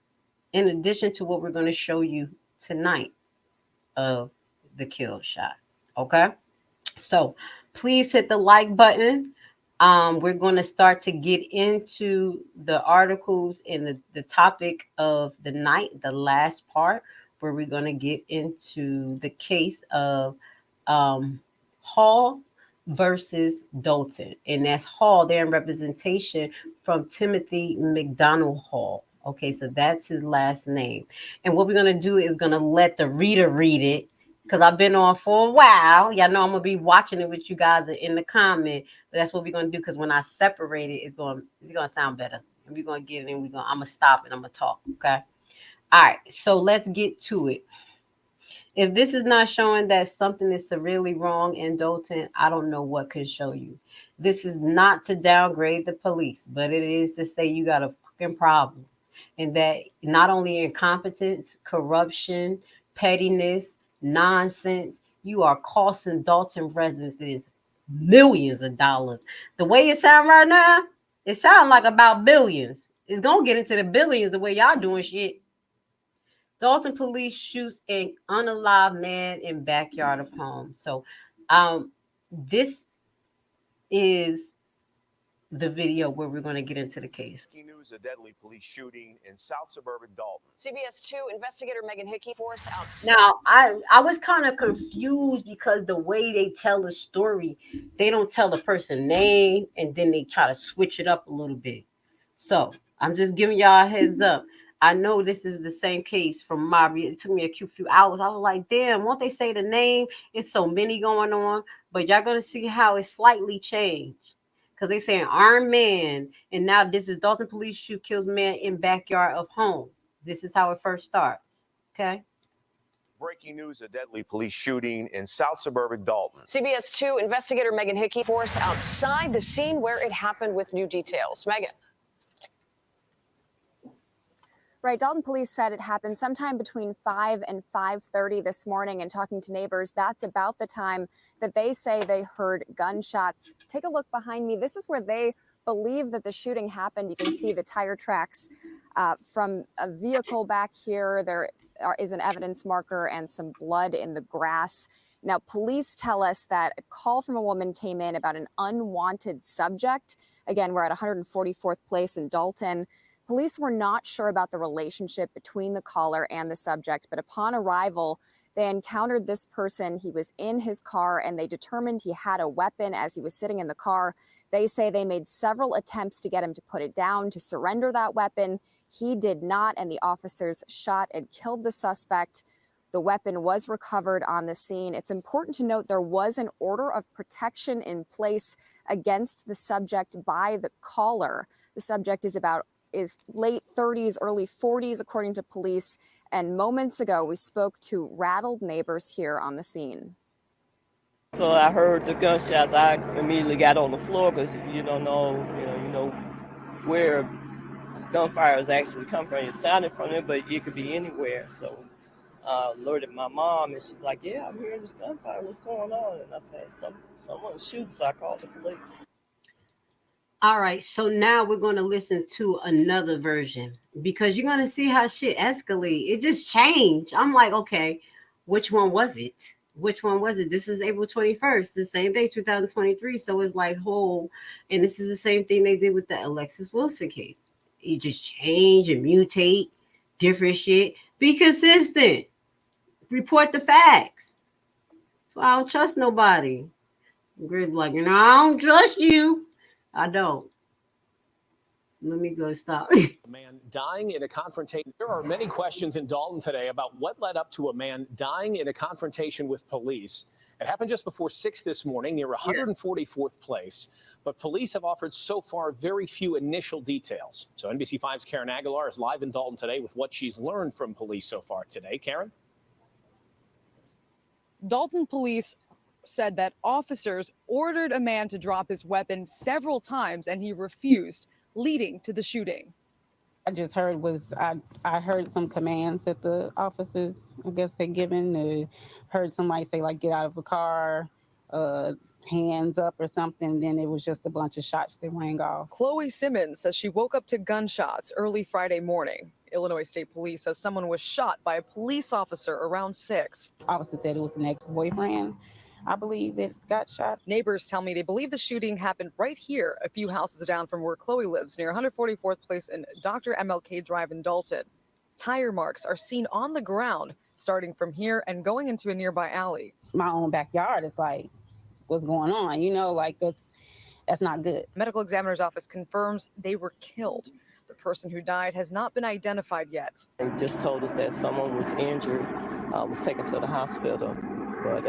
in addition to what we're going to show you tonight of the kill shot. Okay. So please hit the like button. We're going to start to get into the articles and the topic of the night, the last part, where we're going to get into the case of Hall versus Dolton. And that's Hall, they're in representation from Timothy McDaniel Hall. Okay, so that's his last name. And what we're going to do is going to let the reader read it, because I've been on for a while. Y'all know I'm going to be watching it with you guys in the comment. But that's what we're going to do, because when I separate it, it's going to sound better. And we're going to get it, and I'm going to stop and I'm going to talk, okay? All right, so let's get to it. If this is not showing that something is severely wrong in Dolton, I don't know what can show you. This is not to downgrade the police, but it is to say you got a fucking problem. And that not only incompetence, corruption, pettiness, nonsense, you are costing Dolton residents millions of dollars. The way it sounds right now, it sounds like about billions. It's going to get into the billions the way y'all doing shit. Dolton police shoots an unalive man in backyard of home. So this is the video where we're going to get into the case.
News: a deadly police shooting in South Suburban Dolton.
CBS 2 investigator Megan Hickey force outside.
Now, I was kind of confused because the way they tell the story, they don't tell the person's name and then they try to switch it up a little bit. So I'm just giving y'all a heads up. I know this is the same case from my read. It took me a few hours. I was like, damn, won't they say the name? It's so many going on. But y'all going to see how it slightly changed. Because they say an armed man, and now this is Dolton police shoot kills man in backyard of home. This is how it first starts. Okay.
Breaking news: a deadly police shooting in South Suburban Dolton.
CBS 2 investigator Megan Hickey force outside the scene where it happened with new details. Megan.
Right, Dolton police said it happened sometime between 5 and 5:30 this morning, and talking to neighbors, that's about the time that they say they heard gunshots. Take a look behind me. This is where they believe that the shooting happened. You can see the tire tracks from a vehicle back here. There is an evidence marker and some blood in the grass. Now, police tell us that a call from a woman came in about an unwanted subject. Again, we're at 144th Place in Dolton. Police were not sure about the relationship between the caller and the subject, but upon arrival, they encountered this person. He was in his car, and they determined he had a weapon as he was sitting in the car. They say they made several attempts to get him to put it down, to surrender that weapon. He did not, and the officers shot and killed the suspect. The weapon was recovered on the scene. It's important to note there was an order of protection in place against the subject by the caller. The subject is late 30s, early 40s, according to police. And moments ago, we spoke to rattled neighbors here on the scene.
So I heard the gunshots. I immediately got on the floor because you don't know, where gunfire is actually coming from. It sounded from it, but it could be anywhere. So I alerted my mom, and she's like, "Yeah, I'm hearing this gunfire. What's going on?" And I said, "Someone's shooting." So I called the police.
All right, so now we're going to listen to another version, because you're going to see how shit escalate. It just changed. I'm like, okay, which one was it? Which one was it? This is April 21st, the same day, 2023. So it's like and this is the same thing they did with the Alexis Wilson case. You just change and mutate different shit. Be consistent. Report the facts. That's why I don't trust nobody. Grid like, I don't trust you. I don't. Let me go stop.
A man dying in a confrontation. There are many questions in Dolton today about what led up to a man dying in a confrontation with police. It happened just before 6 this morning near 144th place, but police have offered so far very few initial details. So NBC5's Karen Aguilar is live in Dolton today with what she's learned from police so far today. Karen?
Dolton police said that officers ordered a man to drop his weapon several times and he refused, leading to the shooting.
I just heard I heard some commands that the officers, I guess, had given. Heard somebody say, like, get out of the car, hands up or something. Then it was just a bunch of shots that rang off.
Chloe Simmons says she woke up to gunshots early Friday morning. Illinois State Police says someone was shot by a police officer around 6.
Officer said it was an ex-boyfriend, I believe, that got shot.
Neighbors tell me they believe the shooting happened right here, a few houses down from where Chloe lives, near 144th Place and Dr. MLK Drive in Dolton. Tire marks are seen on the ground, starting from here and going into a nearby alley.
My own backyard is like, what's going on? You know, like that's not good.
Medical examiner's office confirms they were killed. The person who died has not been identified yet.
They just told us that someone was injured, was taken to the hospital, but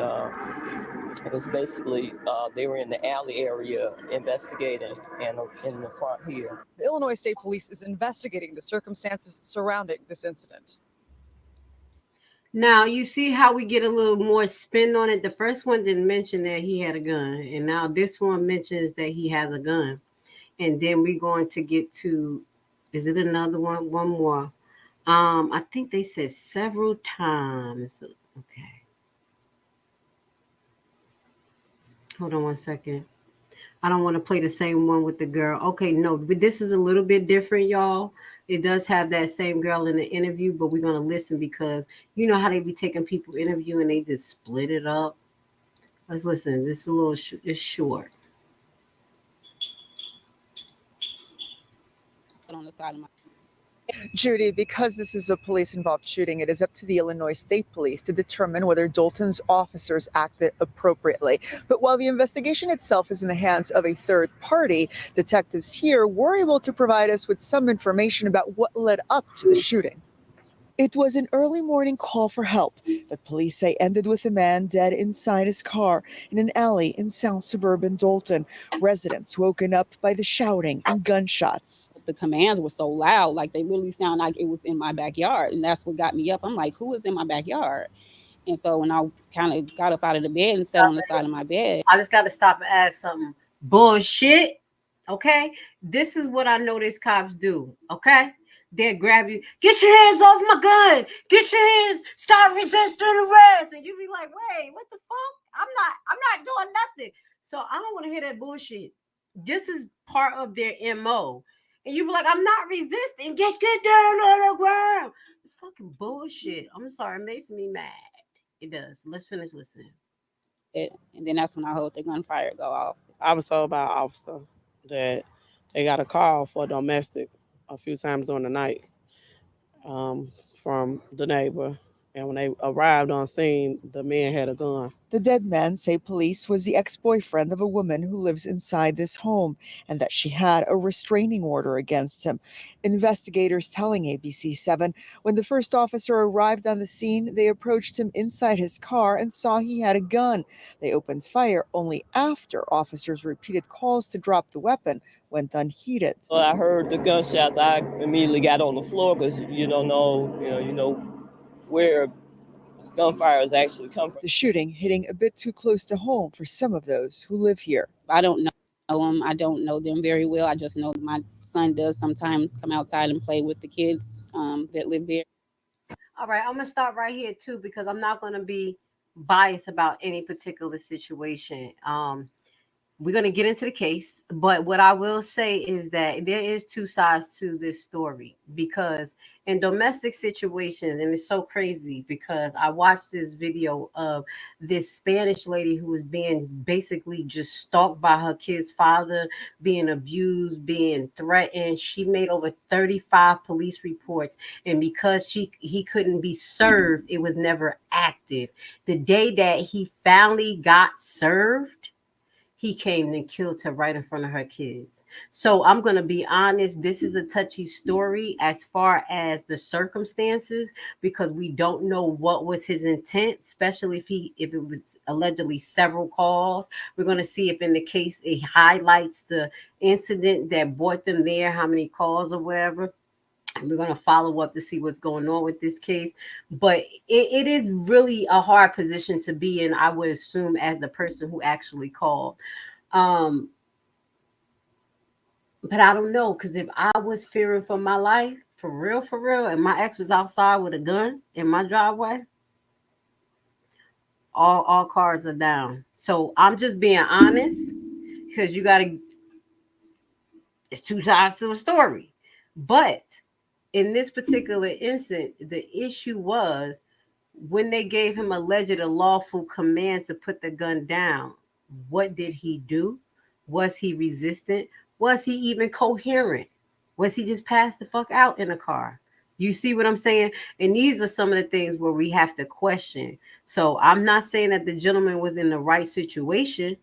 it was basically they were in the alley area investigating and in the front here.
The Illinois State Police is investigating the circumstances surrounding this incident.
Now, you see how we get a little more spin on it. The first one didn't mention that he had a gun, and now this one mentions that he has a gun. And then we're going to get to, is it another one? One more. I think they said several times. Okay. Hold on one second. I don't want to play the same one with the girl. Okay, no, but this is a little bit different, y'all. It does have that same girl in the interview, but we're going to listen because you know how they be taking people interview and they just split it up. Let's listen. This is a little it's short.
On the side of my
Judy, because this is a police-involved shooting, it is up to the Illinois State Police to determine whether Dolton's officers acted appropriately. But while the investigation itself is in the hands of a third party, detectives here were able to provide us with some information about what led up to the shooting. It was an early morning call for help that police say ended with a man dead inside his car in an alley in South Suburban Dolton. Residents woken up by the shouting and gunshots.
The commands were so loud, like they literally sound like it was in my backyard. And that's what got me up. I'm like, who is in my backyard? And so when I kind of got up out of the bed and sat on the side of my bed,
I just got to stop and ask something. Bullshit. Okay. This is what I notice cops do. Okay. They'll grab you. Get your hands off my gun. Get your hands. Stop resisting arrest. And you be like, wait, what the fuck? I'm not doing nothing. So I don't want to hear that bullshit. This is part of their MO. And you be like, I'm not resisting. Get down on the ground. Fucking bullshit. I'm sorry. It makes me mad. It does. Let's finish listening.
And then that's when I heard the gunfire go off.
I was told by an officer that they got a call for domestic a few times during the night from the neighbor. And when they arrived on scene, the man had a gun.
The dead man, say police, was the ex-boyfriend of a woman who lives inside this home and that she had a restraining order against him. Investigators telling ABC7 when the first officer arrived on the scene, they approached him inside his car and saw he had a gun. They opened fire only after officers' repeated calls to drop the weapon went unheeded.
Well, I heard the gunshots. I immediately got on the floor because you don't know where gunfire is actually coming from.
The shooting hitting a bit too close to home for some of those who live here.
I don't know them. I don't know them very well. I just know my son does sometimes come outside and play with the kids that live there.
All right, I'm going to stop right here too because I'm not going to be biased about any particular situation. We're going to get into the case, but what I will say is that there is two sides to this story because in domestic situations, and it's so crazy because I watched this video of this Spanish lady who was being basically just stalked by her kid's father, being abused, being threatened. She made over 35 police reports, and because he couldn't be served, it was never active. The day that he finally got served, he came and killed her right in front of her kids. So I'm going to be honest, this is a touchy story as far as the circumstances, because we don't know what was his intent, especially if it was allegedly several calls. We're going to see if in the case it highlights the incident that brought them there, how many calls or whatever. And we're going to follow up to see what's going on with this case. But it is really a hard position to be in, I would assume, as the person who actually called. But I don't know, because if I was fearing for my life, for real, and my ex was outside with a gun in my driveway, all cars are down. So I'm just being honest, because it's two sides to a story. But in this particular incident, the issue was when they gave him alleged a lawful command to put the gun down, what did he do? Was he resistant? Was he even coherent? Was he just passed the fuck out in a car? You see what I'm saying? And these are some of the things where we have to question. So I'm not saying that the gentleman was in the right situation,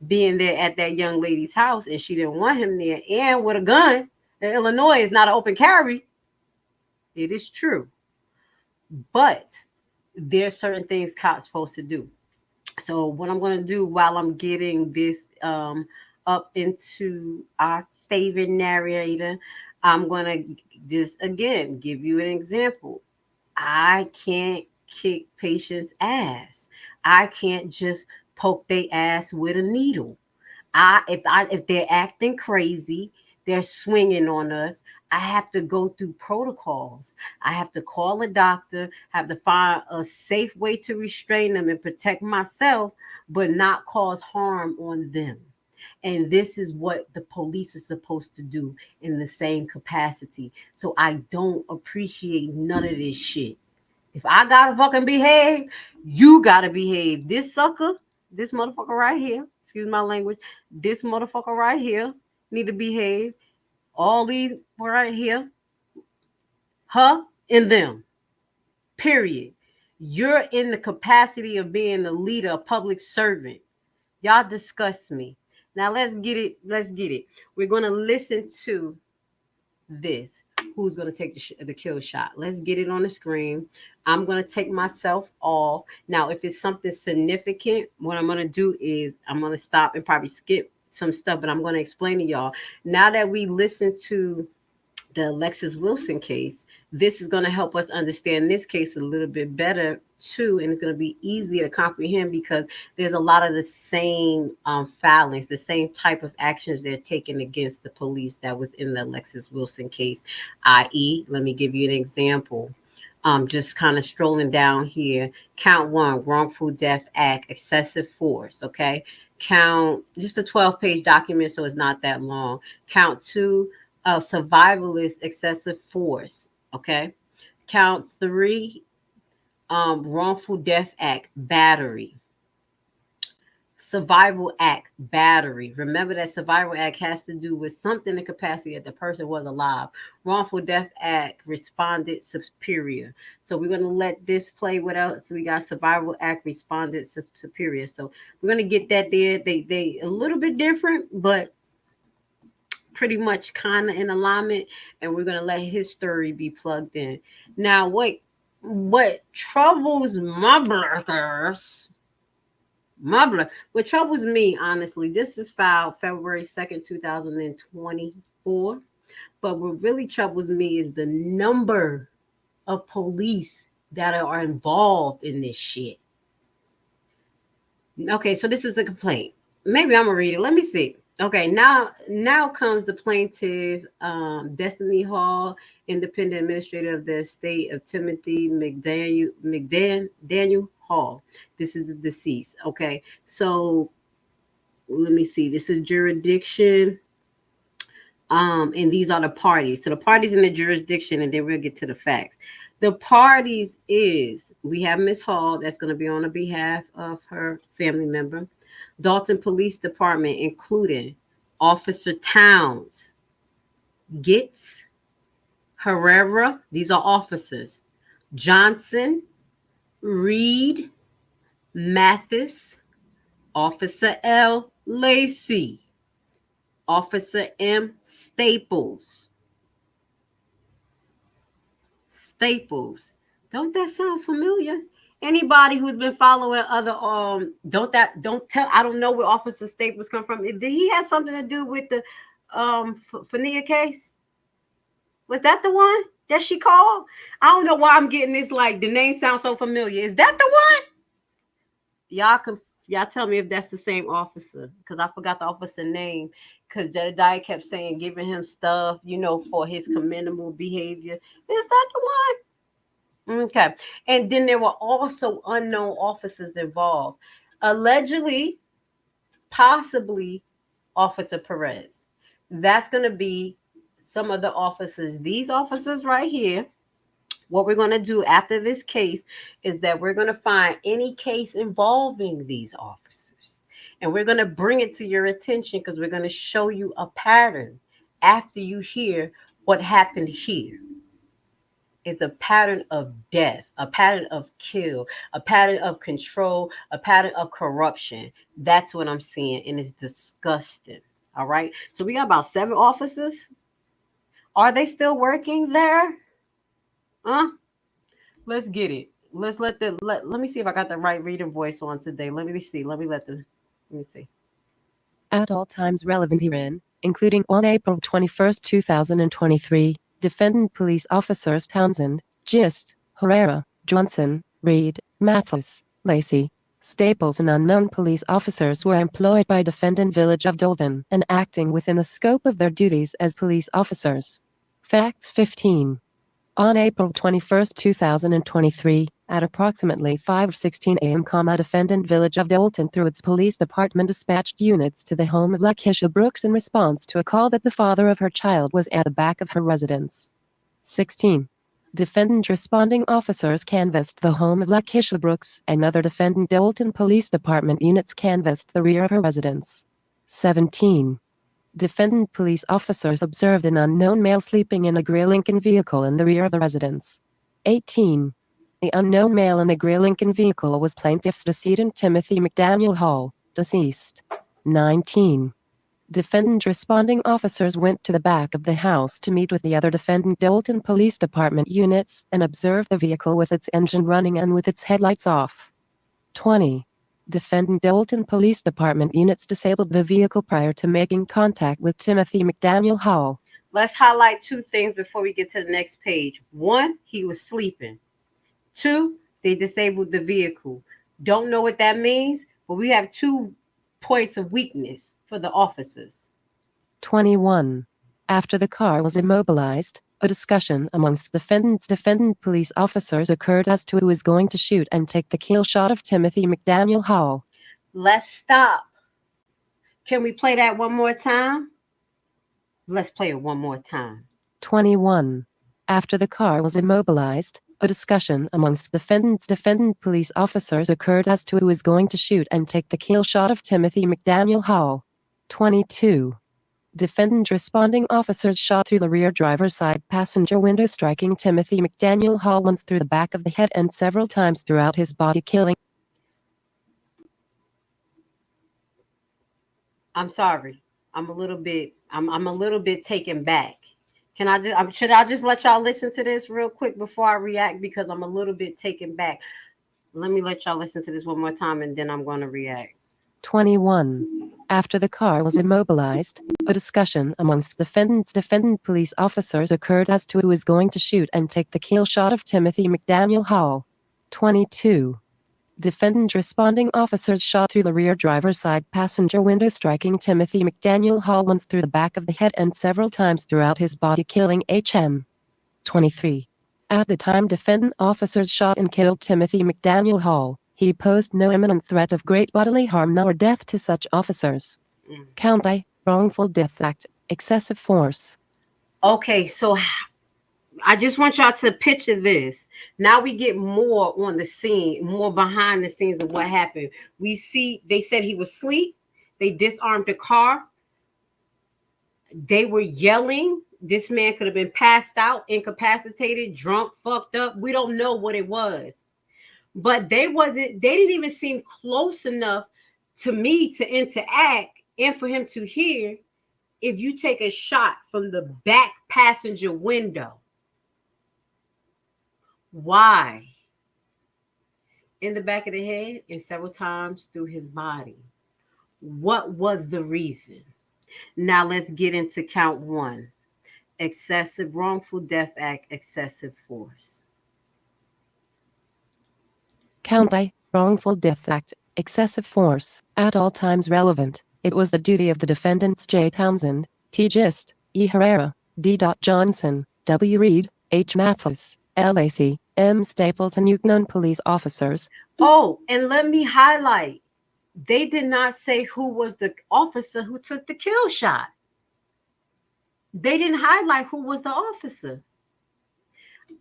being there at that young lady's house, and she didn't want him there, and with a gun. And Illinois is not an open carry. It is true. But there's certain things cops supposed to do. So what I'm going to do while I'm getting this up into our favorite narrator, I'm going to just, again, give you an example. I can't kick patients' ass. I can't just poke their ass with a needle. If they're acting crazy, they're swinging on us, I have to go through protocols. I have to call a doctor, have to find a safe way to restrain them and protect myself, but not cause harm on them. And this is what the police are supposed to do in the same capacity. So I don't appreciate none of this shit. If I gotta fucking behave, you gotta behave. This sucker, this motherfucker right here, excuse my language, this motherfucker right here need to behave. All these right here, her and them, period. You're in the capacity of being the leader, a public servant. Y'all disgust me. Now let's get it. We're going to listen to this. Who's going to take the kill shot? Let's get it on the screen. I'm going to take myself off. Now, if it's something significant, what I'm going to do is I'm going to stop and probably skip some stuff, but I'm going to explain to y'all. Now that we listen to the Alexis Wilson case, this is going to help us understand this case a little bit better too, and it's going to be easier to comprehend because there's a lot of the same filings, the same type of actions they're taking against the police that was in the Alexis Wilson case, i.e., let me give you an example. Just kind of strolling down here. Count 1, Wrongful Death Act, excessive force, okay? Count, just a 12-page document, so it's not that long. Count 2, survivalist excessive force, okay? Count 3, Wrongful Death Act, battery. Survival Act, battery. Remember that Survival Act has to do with something in the capacity that the person was alive. Wrongful Death Act, respondent superior. So we're going to let this play. What else? So we got Survival Act, respondent superior. So we're going to get that there. They a little bit different, but pretty much kind of in alignment. And we're going to let his story be plugged in. Now, what troubles my blackers? What troubles me, honestly, this is filed February 2nd, 2024. But what really troubles me is the number of police that are involved in this shit. Okay, so this is a complaint. Maybe I'm gonna read it. Let me see. Okay, now comes the plaintiff, Destiny Hall, independent administrator of the estate of Timothy McDaniel Hall. This is the deceased. Okay, so let me see. This is jurisdiction. And these are the parties. So the parties in the jurisdiction, and then we'll get to the facts. The parties is, we have Miss Hall that's going to be on the behalf of her family member. Dolton Police Department, including Officer Towns, Gitz, Herrera, these are officers, Johnson, Reed, Mathis, Officer L, Lacey. Officer M. Staples. Staples. Don't that sound familiar? Anybody who's been following other don't tell, I don't know where Officer Staples come from. Did he have something to do with the Fania case? Was that the one that she called? I don't know why I'm getting this, like the name sounds so familiar. Is that the one? Y'all tell me if that's the same officer, because I forgot the officer name, because Jedediah kept saying giving him stuff, you know, for his commendable behavior. Is that the one? Okay. And then there were also unknown officers involved. Allegedly, possibly Officer Perez. That's going to be some of the officers. These officers right here, what we're going to do after this case is that we're going to find any case involving these officers. And we're going to bring it to your attention because we're going to show you a pattern after you hear what happened here. It's a pattern of death, a pattern of kill, a pattern of control, a pattern of corruption. That's what I'm seeing, and it's disgusting. All right. So we got about 7 officers. Are they still working there? Let's get it. Let me see if I got the right reader voice on today. Let me see. Let me see.
At all times relevant herein, including on April 21st, 2023, defendant police officers Townsend, Gist, Herrera, Johnson, Reed, Mathis, Lacey, Staples and unknown police officers were employed by defendant Village of Dolton and acting within the scope of their duties as police officers. Facts 15. On April 21, 2023, at approximately 5:16 a.m., defendant Village of Dolton through its police department dispatched units to the home of Lakeisha Brooks in response to a call that the father of her child was at the back of her residence. 16. Defendant responding officers canvassed the home of Lakeisha Brooks and other defendant Dolton Police Department units canvassed the rear of her residence. 17. Defendant police officers observed an unknown male sleeping in a gray Lincoln vehicle in the rear of the residence. 18. The unknown male in the gray Lincoln vehicle was plaintiff's decedent Timothy McDaniel Hall, deceased. 19. Defendant responding officers went to the back of the house to meet with the other defendant Dolton Police Department units and observed the vehicle with its engine running and with its headlights off. 20. Defendant Dolton Police Department units disabled the vehicle prior to making contact with Timothy McDaniel Hall.
Let's highlight 2 things before we get to the next page. 1, he was sleeping. 2, they disabled the vehicle. Don't know what that means, but we have 2 points of weakness for the officers.
21. After the car was immobilized, a discussion amongst defendant police officers occurred as to who was going to shoot and take the kill shot of Timothy McDaniel Hall.
Let's stop. Can we play that one more time? Let's play it one more time.
21. After the car was immobilized, a discussion amongst defendant police officers occurred as to who was going to shoot and take the kill shot of Timothy McDaniel Hall. 22. Defendant responding officers shot through the rear driver's side passenger window, striking Timothy McDaniel Hall once through the back of the head and several times throughout his body, killing.
I'm sorry. I'm a little bit taken back. Should I just let y'all listen to this real quick before I react, because I'm a little bit taken back. Let me let y'all listen to this one more time and then I'm going to react.
21. After the car was immobilized, a discussion amongst defendant police officers occurred as to who was going to shoot and take the kill shot of Timothy McDaniel Hall. 22. Defendant responding officers shot through the rear driver's side passenger window, striking Timothy McDaniel Hall once through the back of the head and several times throughout his body, killing HM. 23. At the time defendant officers shot and killed Timothy McDaniel Hall, he posed no imminent threat of great bodily harm nor death to such officers. Count I, wrongful death act, excessive force.
Okay, so I just want y'all to picture this. Now we get more on the scene, more behind the scenes of what happened. We see, they said he was asleep. They disarmed the car. They were yelling. This man could have been passed out, incapacitated, drunk, fucked up. We don't know what it was. But they didn't even seem close enough to me to interact and for him to hear, if you take a shot from the back passenger window, why? In the back of the head and several times through his body. What was the reason? Now let's get into count 1. Excessive wrongful death act, excessive force.
Count I, wrongful death act, excessive force, at all times relevant. It was the duty of the defendants J. Townsend, T. Gist, E. Herrera, D. Johnson, W. Reed, H. Mathis, LAC, M. Staples, and Yukon police officers.
Oh, and let me highlight, they did not say who was the officer who took the kill shot. They didn't highlight who was the officer.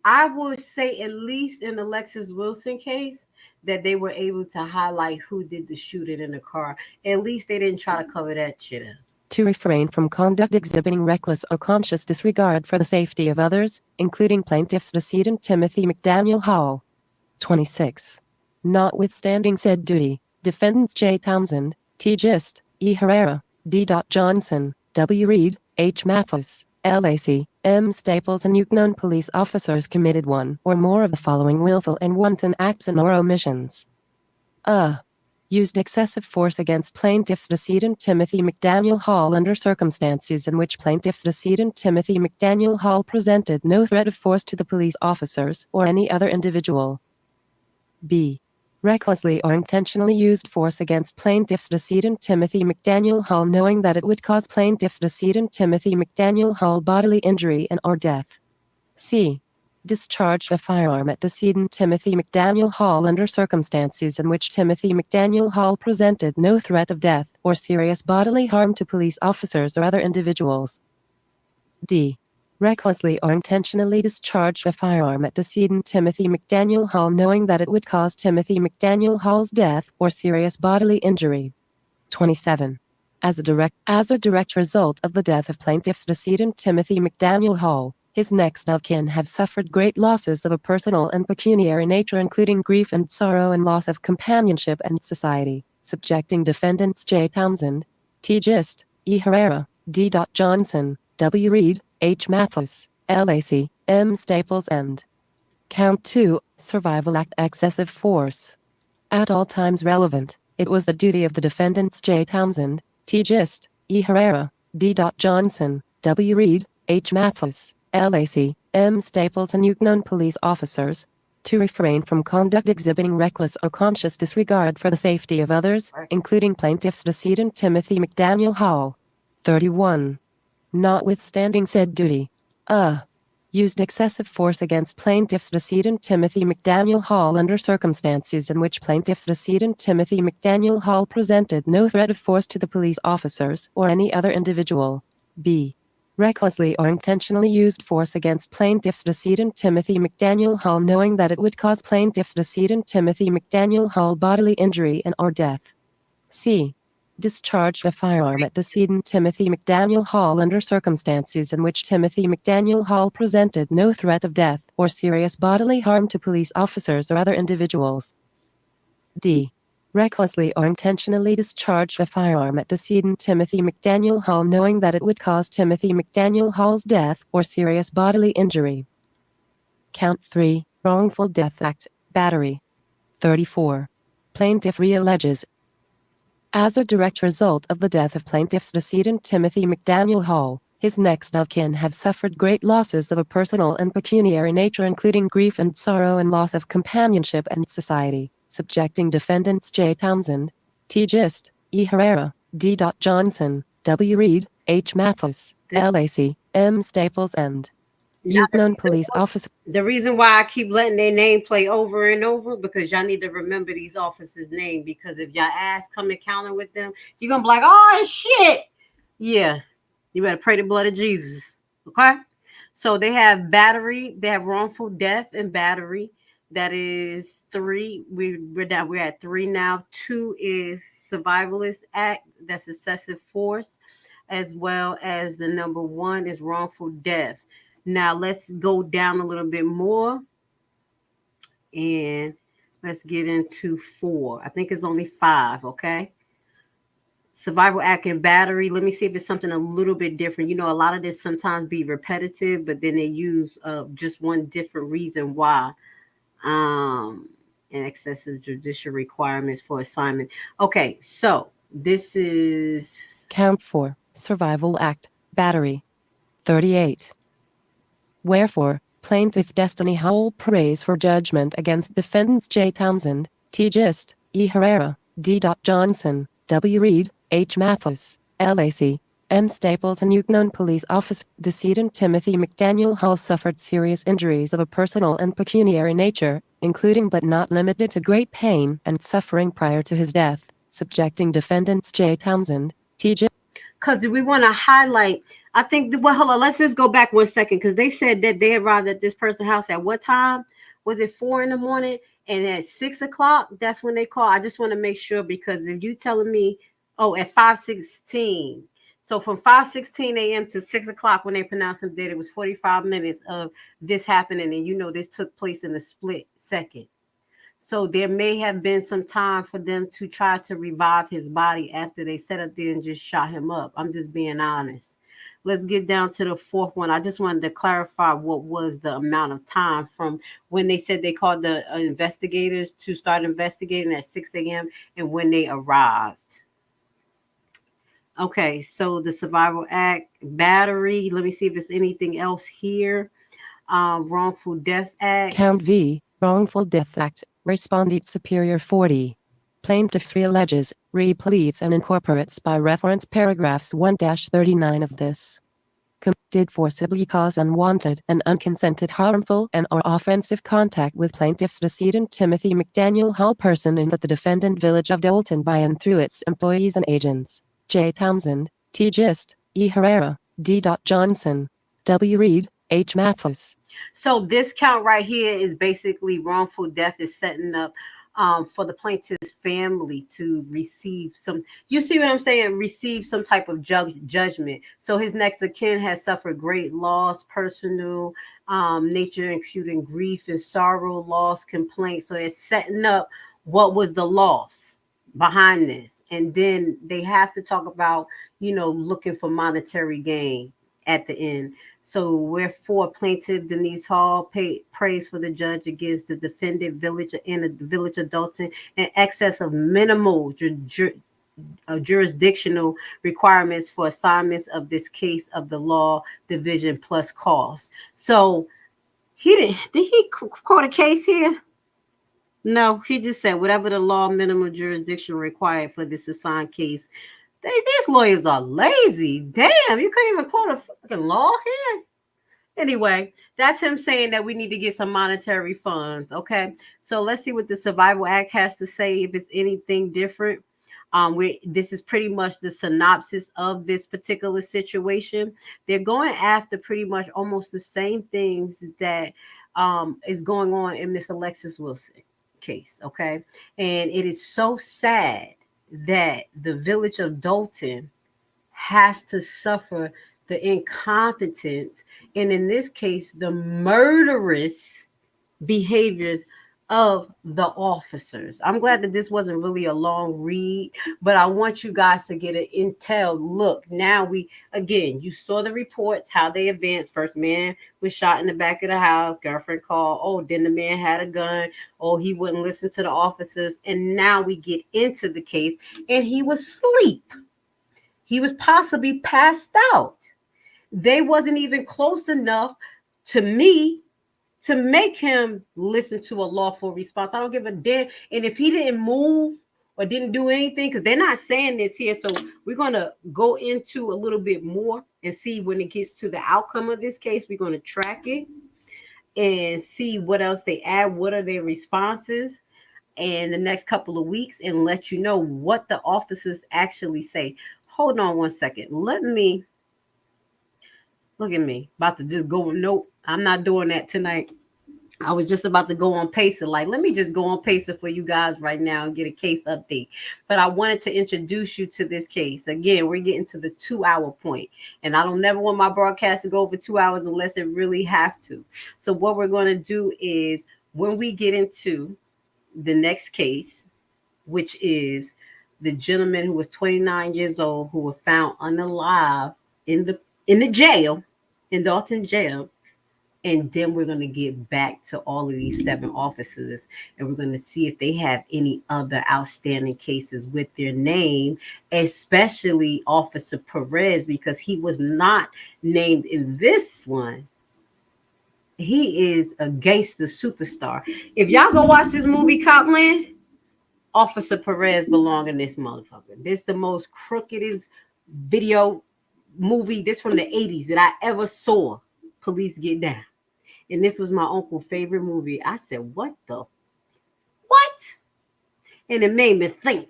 I would say, at least in the Lexus Wilson case, that they were able to highlight who did the shooting in the car. At least they didn't try to cover that shit up.
To refrain from conduct exhibiting reckless or conscious disregard for the safety of others, including plaintiff's decedent Timothy McDaniel Hall. 26. Notwithstanding said duty, defendants J. Townsend, T. Gist, E. Herrera, D. Johnson, W. Reed, H. Mathis, LAC, M. Staples, and Yukon police officers committed one or more of the following willful and wanton acts and or omissions. Used excessive force against plaintiff's decedent Timothy McDaniel Hall under circumstances in which plaintiff's decedent Timothy McDaniel Hall presented no threat of force to the police officers or any other individual. B. Recklessly or intentionally used force against plaintiff's decedent Timothy McDaniel Hall knowing that it would cause plaintiff's decedent Timothy McDaniel Hall bodily injury and or death. C. Discharged a firearm at decedent Timothy McDaniel Hall under circumstances in which Timothy McDaniel Hall presented no threat of death or serious bodily harm to police officers or other individuals. D. Recklessly or intentionally discharged a firearm at decedent Timothy McDaniel Hall knowing that it would cause Timothy McDaniel Hall's death or serious bodily injury. 27. As a direct result of the death of plaintiff's decedent Timothy McDaniel Hall, his next of kin have suffered great losses of a personal and pecuniary nature including grief and sorrow and loss of companionship and society, subjecting defendants J. Townsend, T. Gist, E. Herrera, D. Johnson, W. Reed, H. Mathis, LAC, M. Staples, and Count 2, Survival Act excessive force. At all times relevant, it was the duty of the defendants J. Townsend, T. Gist, E. Herrera, D. Johnson, W. Reed, H. Mathis, LAC, M. Staples, and Yukon police officers to refrain from conduct exhibiting reckless or conscious disregard for the safety of others, including plaintiff's decedent Timothy McDaniel Hall. 31. Notwithstanding said duty, used excessive force against plaintiff's decedent Timothy McDaniel Hall under circumstances in which plaintiff's decedent Timothy McDaniel Hall presented no threat of force to the police officers or any other individual. B. Recklessly or intentionally used force against plaintiff's decedent Timothy McDaniel Hall knowing that it would cause plaintiff's decedent Timothy McDaniel Hall bodily injury and or death. C. Discharged a firearm at decedent Timothy McDaniel Hall under circumstances in which Timothy McDaniel Hall presented no threat of death or serious bodily harm to police officers or other individuals. D. Recklessly or intentionally discharged a firearm at decedent Timothy McDaniel Hall knowing that it would cause Timothy McDaniel Hall's death or serious bodily injury. Count 3, Wrongful Death Act, battery. 34. Plaintiff realleges, as a direct result of the death of plaintiff's decedent Timothy McDaniel Hall, his next of kin have suffered great losses of a personal and pecuniary nature including grief and sorrow and loss of companionship and society, subjecting defendants J. Townsend, T. Gist, E. Herrera, D. Johnson, W. Reed, H. Mathis, LAC, M. Staples, and Yukon police officer.
The reason why I keep letting their name play over and over, because y'all need to remember these officers' name, because if y'all ass come encounter with them, you're gonna be like, oh shit. Yeah, you better pray the blood of Jesus. Okay. So they have battery, they have wrongful death and battery. That is 3. We're at 3 now. 2 is survivalist act, that's excessive force, as well as the number 1 is wrongful death. Now let's go down a little bit more and let's get into 4. I think it's only 5. Okay. Survival act and battery. Let me see if it's something a little bit different. You know, a lot of this sometimes be repetitive, but then they use just one different reason why. And excessive judicial requirements for assignment. Okay, so this is
Count 4, Survival Act, Battery. 38. Wherefore, Plaintiff Destiny Howell prays for judgment against defendants J. Townsend, T. Gist, E. Herrera, D. Johnson, W. Reed, H. Mathis, LAC, M. Staples and Yukon Police Officer. Decedent Timothy McDaniel Hall suffered serious injuries of a personal and pecuniary nature, including but not limited to great pain and suffering prior to his death, subjecting defendants J. Townsend, T. Gist.
Because we want to highlight, I think, well, hold on, let's just go back 1 second, because they said that they arrived at this person's house at what time? Was it 4 in the morning? And at 6 o'clock, that's when they call. I just want to make sure, because if you telling me, oh, at 5:16, so from 5:16 a.m. to 6 o'clock when they pronounced him dead, it was 45 minutes of this happening, and you know this took place in a split second. So there may have been some time for them to try to revive his body after they set up there and just shot him up. I'm just being honest. Let's get down to the fourth one. I just wanted to clarify what was the amount of time from when they said they called the investigators to start investigating at 6 a.m. and when they arrived. Okay, so the Survival Act, battery. Let me see if there's anything else here. Wrongful Death Act.
Count V, Wrongful Death Act, Respondent Superior 40. Plaintiff 3 alleges, repleads and incorporates by reference paragraphs 1-39 of this. Did forcibly cause unwanted and unconsented harmful and or offensive contact with plaintiff's decedent Timothy McDaniel Hall person in the defendant village of Dolton by and through its employees and agents, J. Townsend, T. Gist, E. Herrera, D. Johnson, W. Reed, H. Mathis.
So this count right here is basically wrongful death is setting up for the plaintiff's family to receive some, you see what I'm saying? Receive some type of judgment. So his next of kin has suffered great loss, personal nature, including grief and sorrow, loss, complaint. So it's setting up what was the loss behind this. And then they have to talk about, you know, looking for monetary gain at the end. So wherefore plaintiff Denise Hall prays for the judge against the defendant village in the village of Dolton in excess of minimal jurisdictional requirements for assignments of this case of the law division plus cost. So did he quote a case here? No, he just said whatever the law minimum jurisdiction required for this assigned case. These lawyers are lazy. Damn, you couldn't even quote a fucking law here. Anyway, that's him saying that we need to get some monetary funds. Okay, so let's see what the Survival Act has to say, if it's anything different. This is pretty much the synopsis of this particular situation. They're going after pretty much almost the same things that is going on in Miss Alexis Wilson case. Okay, and it is so sad that the village of Dolton has to suffer the incompetence, and in this case, the murderous behaviors of the officers. I'm glad that this wasn't really a long read, but I want you guys to get an intel look. Now you saw the reports, how they advanced. First man was shot in the back of the house, girlfriend called, oh, then the man had a gun, oh, he wouldn't listen to the officers, and now we get into the case, and he was asleep. He was possibly passed out. They wasn't even close enough to me to make him listen to a lawful response. I don't give a damn. And if he didn't move or didn't do anything, because they're not saying this here, so we're going to go into a little bit more and see when it gets to the outcome of this case. We're going to track it and see what else they add, what are their responses in the next couple of weeks, and let you know what the officers actually say. Hold on 1 second. Let me, look at me, about to just go, nope, I'm not doing that tonight. I was just about to go on Pacer. Like, let me just go on Pacer for you guys right now and get a case update. But I wanted to introduce you to this case. Again, we're getting to the 2-hour point. And I don't never want my broadcast to go over 2 hours unless it really have to. So what we're going to do is when we get into the next case, which is the gentleman who was 29 years old who was found unalive in the jail, in Dolton jail. And then we're going to get back to all of these 7 officers, and we're going to see if they have any other outstanding cases with their name, especially Officer Perez, because he was not named in this one. He is a gangster superstar. If y'all go watch this movie, Copland, Officer Perez belong in this motherfucker. This the most crookedest video movie, this from the 80s, that I ever saw. Police Get Down. And this was my uncle's favorite movie. I said, what? And it made me think.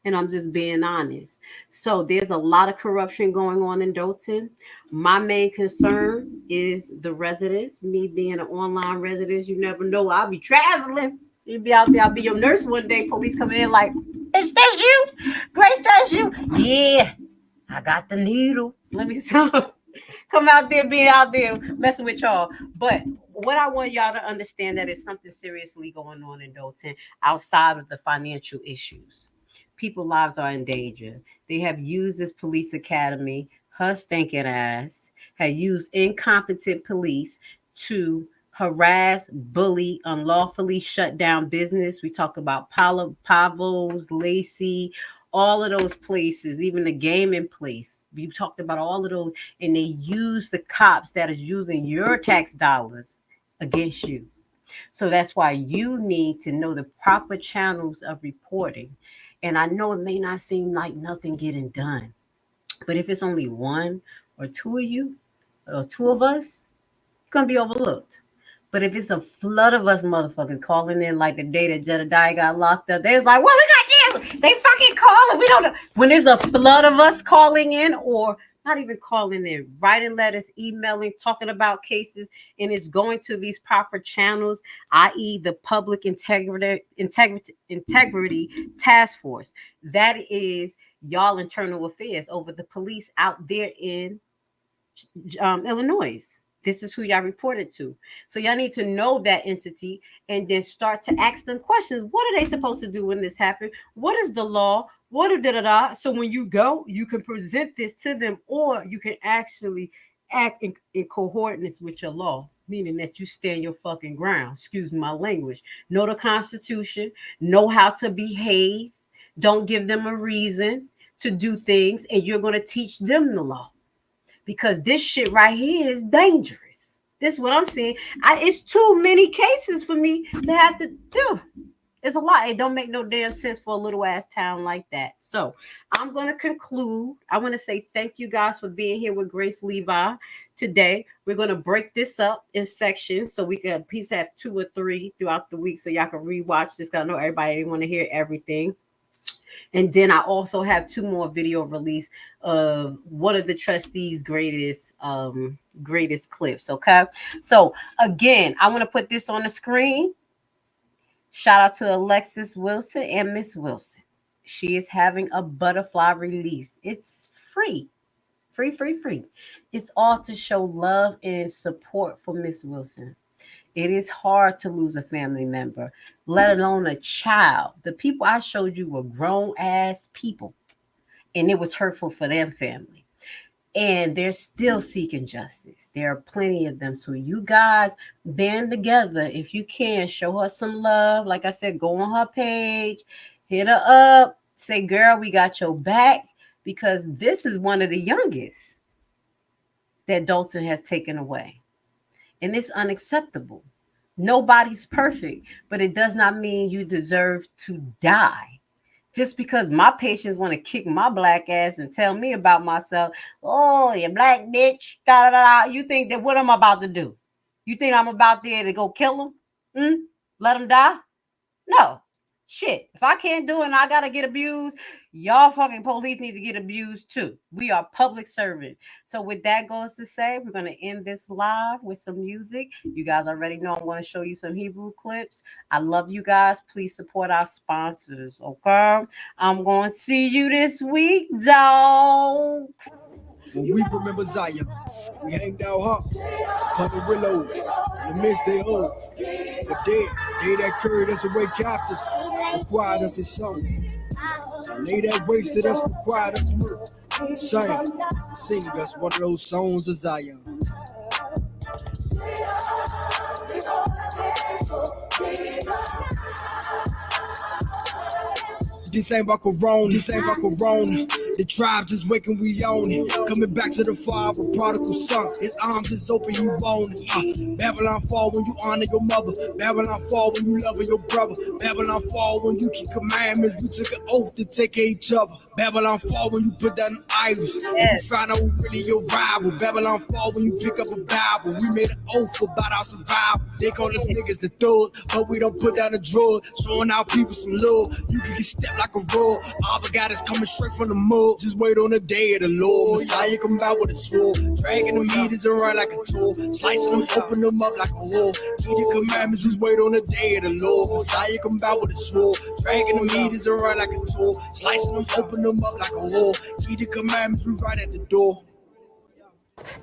And I'm just being honest. So there's a lot of corruption going on in Dolton. My main concern is the residents. Me being an online resident, you never know. I'll be traveling. You'll be out there. I'll be your nurse one day. Police coming in like, is that you? Grace, that's you? Yeah, I got the needle. Let me stop. Come out there, be out there messing with y'all. But what I want y'all to understand that is something seriously going on in Dolton outside of the financial issues. People's lives are in danger. They have used this police academy, her stinking ass, had used incompetent police to harass, bully, unlawfully shut down business. We talk about Pavo's, Lacey, all of those places, even the gaming place. We've talked about all of those, and they use the cops that is using your tax dollars against you. So that's why you need to know the proper channels of reporting. And I know it may not seem like nothing getting done, but if it's only 1 or 2 of you, or 2 of us, it's going to be overlooked. But if it's a flood of us motherfuckers calling in like the day that Jedediah got locked up, they was like, what we got to do? They fucking calling. We don't know. When there's a flood of us calling in, or not even calling in, writing letters, emailing, talking about cases, and it's going to these proper channels, i.e. the Public Integrity Task Force. That is y'all internal affairs over the police out there in Illinois. This is who y'all reported to. So y'all need to know that entity and then start to ask them questions. What are they supposed to do when this happened? What is the law? What are da-da-da? So when you go, you can present this to them, or you can actually act in coordinates with your law, meaning that you stand your fucking ground. Excuse my language. Know the Constitution. Know how to behave. Don't give them a reason to do things, and you're going to teach them the law. Because this shit right here is dangerous. This is what I'm saying. It's too many cases for me to have to do. It's a lot. It don't make no damn sense for a little ass town like that. So I'm going to conclude. I want to say thank you guys for being here with Grace Levi today. We're going to break this up in sections so we can at least have 2 or 3 throughout the week so y'all can rewatch this. I know everybody didn't want to hear everything. And then I also have 2 more video release of one of the trustees' greatest clips. Okay. So again, I want to put this on the screen. Shout out to Alexis Wilson and Miss Wilson. She is having a butterfly release. It's free. Free. It's all to show love and support for Miss Wilson. It is hard to lose a family member, let alone a child. The people I showed you were grown-ass people, and it was hurtful for their family. And they're still seeking justice. There are plenty of them. So you guys band together. If you can, show her some love. Like I said, go on her page, hit her up, say, girl, we got your back, because this is one of the youngest that Dolton has taken away. And it's unacceptable. Nobody's perfect, but it does not mean you deserve to die. Just because my patients want to kick my black ass and tell me about myself, oh, you black bitch, da, da, da, you think that what I'm about to do? You think I'm about there to go kill them? Let them die? No. Shit. If I can't do it and I got to get abused, y'all fucking police need to get abused too. We are public servants. So with that goes to say, we're going to end this live with some music. You guys already know I'm going to show you some Hebrew clips. I love you guys. Please support our sponsors, okay? I'm going to see you this week, dog.
When we remember Zion, we hanged our hearts upon the willows in the midst thereof. For dead, they that carried us away captives required us a song. So lay that wasted us for quiet us move. Sing us one of those songs of Zion. This ain't about Corona, The tribe just waking, we own it. Coming back to the father, prodigal son. His arms is open, you bonus. Babylon fall when you honor your mother. Babylon fall when you love your brother. Babylon fall when you keep commandments. We took an oath to take care of each other. Babylon fall when you put down idols. And you find out who really your rival. Babylon fall when you pick up a Bible. We made an oath about our survival. They call us niggas and thugs, but we don't put down the drug. Showing our people some love. You can get stepped like a rug. All we got is coming straight from the mud. Just wait on the day of the Lord. Messiah come out with a sword. Dragging the meters around like a tool. Slicing them, open them up like a whore. Keep the commandments, just wait on the day of the Lord. Messiah come out with a sword. Dragging the meters around like a tool. Slicing them, open them up like a whore. Keep the commandments, we right at the door.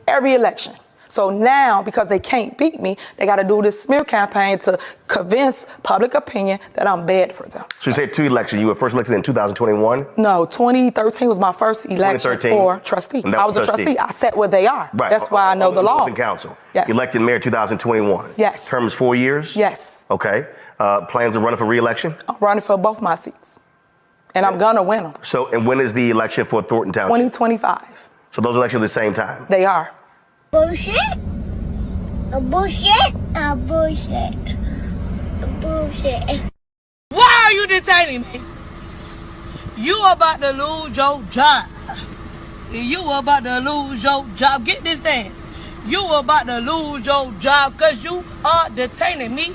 Every election. So now, because they can't beat me, they got to do this smear campaign to convince public opinion that I'm bad for them.
So you said 2 elections. You were first elected in 2021?
No, 2013 was my first election for trustee. I was a trustee. I sat where they are.
Right.
That's why I know the law.
Dolton Council.
Yes.
Elected mayor 2021.
Yes.
Term is 4 years?
Yes.
Okay. Plans of running for re-election?
I'm running for both my seats. And I'm going to win them.
So, and when is the election for Thornton Township?
2025.
So those elections at the same time?
They are.
Bullshit. Bullshit. Bullshit. Bullshit.
Why are you detaining me? You about to lose your job. You about to lose your job. Get this dance. You about to lose your job because you are detaining me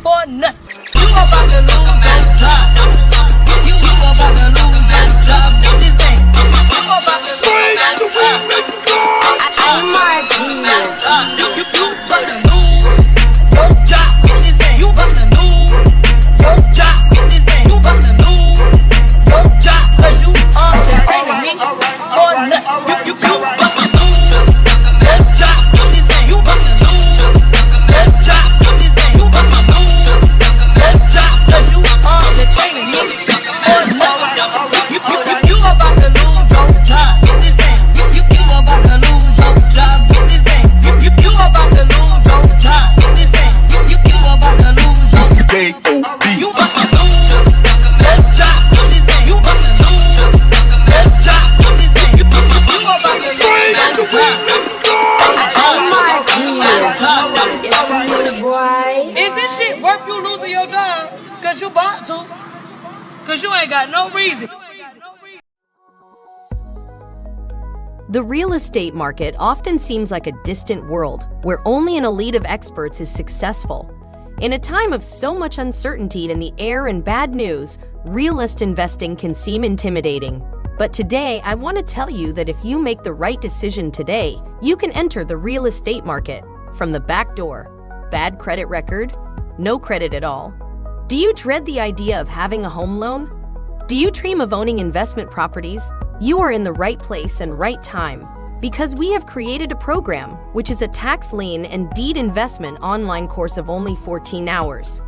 for nothing. You about to lose your job. You about to lose your job. Get this dance. You about to lose your job. I'm Martinez. You about to lose your job. Get this dance. You about to lose your job. Get this dance. You about to lose your job because you are detaining me for nothing. You about to lose your job. Get this dance. You about to lose your job. Get this dance. You about to lose your job because you are detaining me for nothing. You about to lose your job. Get this dance. You about to lose your job. Get this dance. You about to lose your job. Get this dance. You about to lose your K.O.B. You about to lose your job. Get this dance. You about to lose your job. Get this dance. You about to lose your job. Is this shit worth you losing your job? Cause you bought to. Cause you ain't got no reason.
The real estate market often seems like a distant world where only an elite of experts is successful. In a time of so much uncertainty in the air and bad news, realist investing can seem intimidating. But today, I want to tell you that if you make the right decision today, you can enter the real estate market from the back door. Bad credit record? No credit at all. Do you dread the idea of having a home loan? Do you dream of owning investment properties? You are in the right place and right time because we have created a program which is a tax lien and deed investment online course of only 14 hours.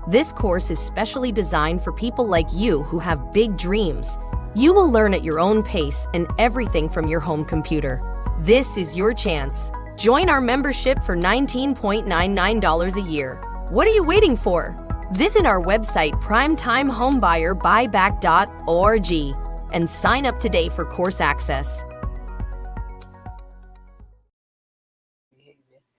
This course is specially designed for people like you who have big dreams. You will learn at your own pace and everything from your home computer. This is your chance. Join our membership for $19.99 a year. What are you waiting for? Visit our website primetimehomebuyerBuyback.org and sign up today for course access.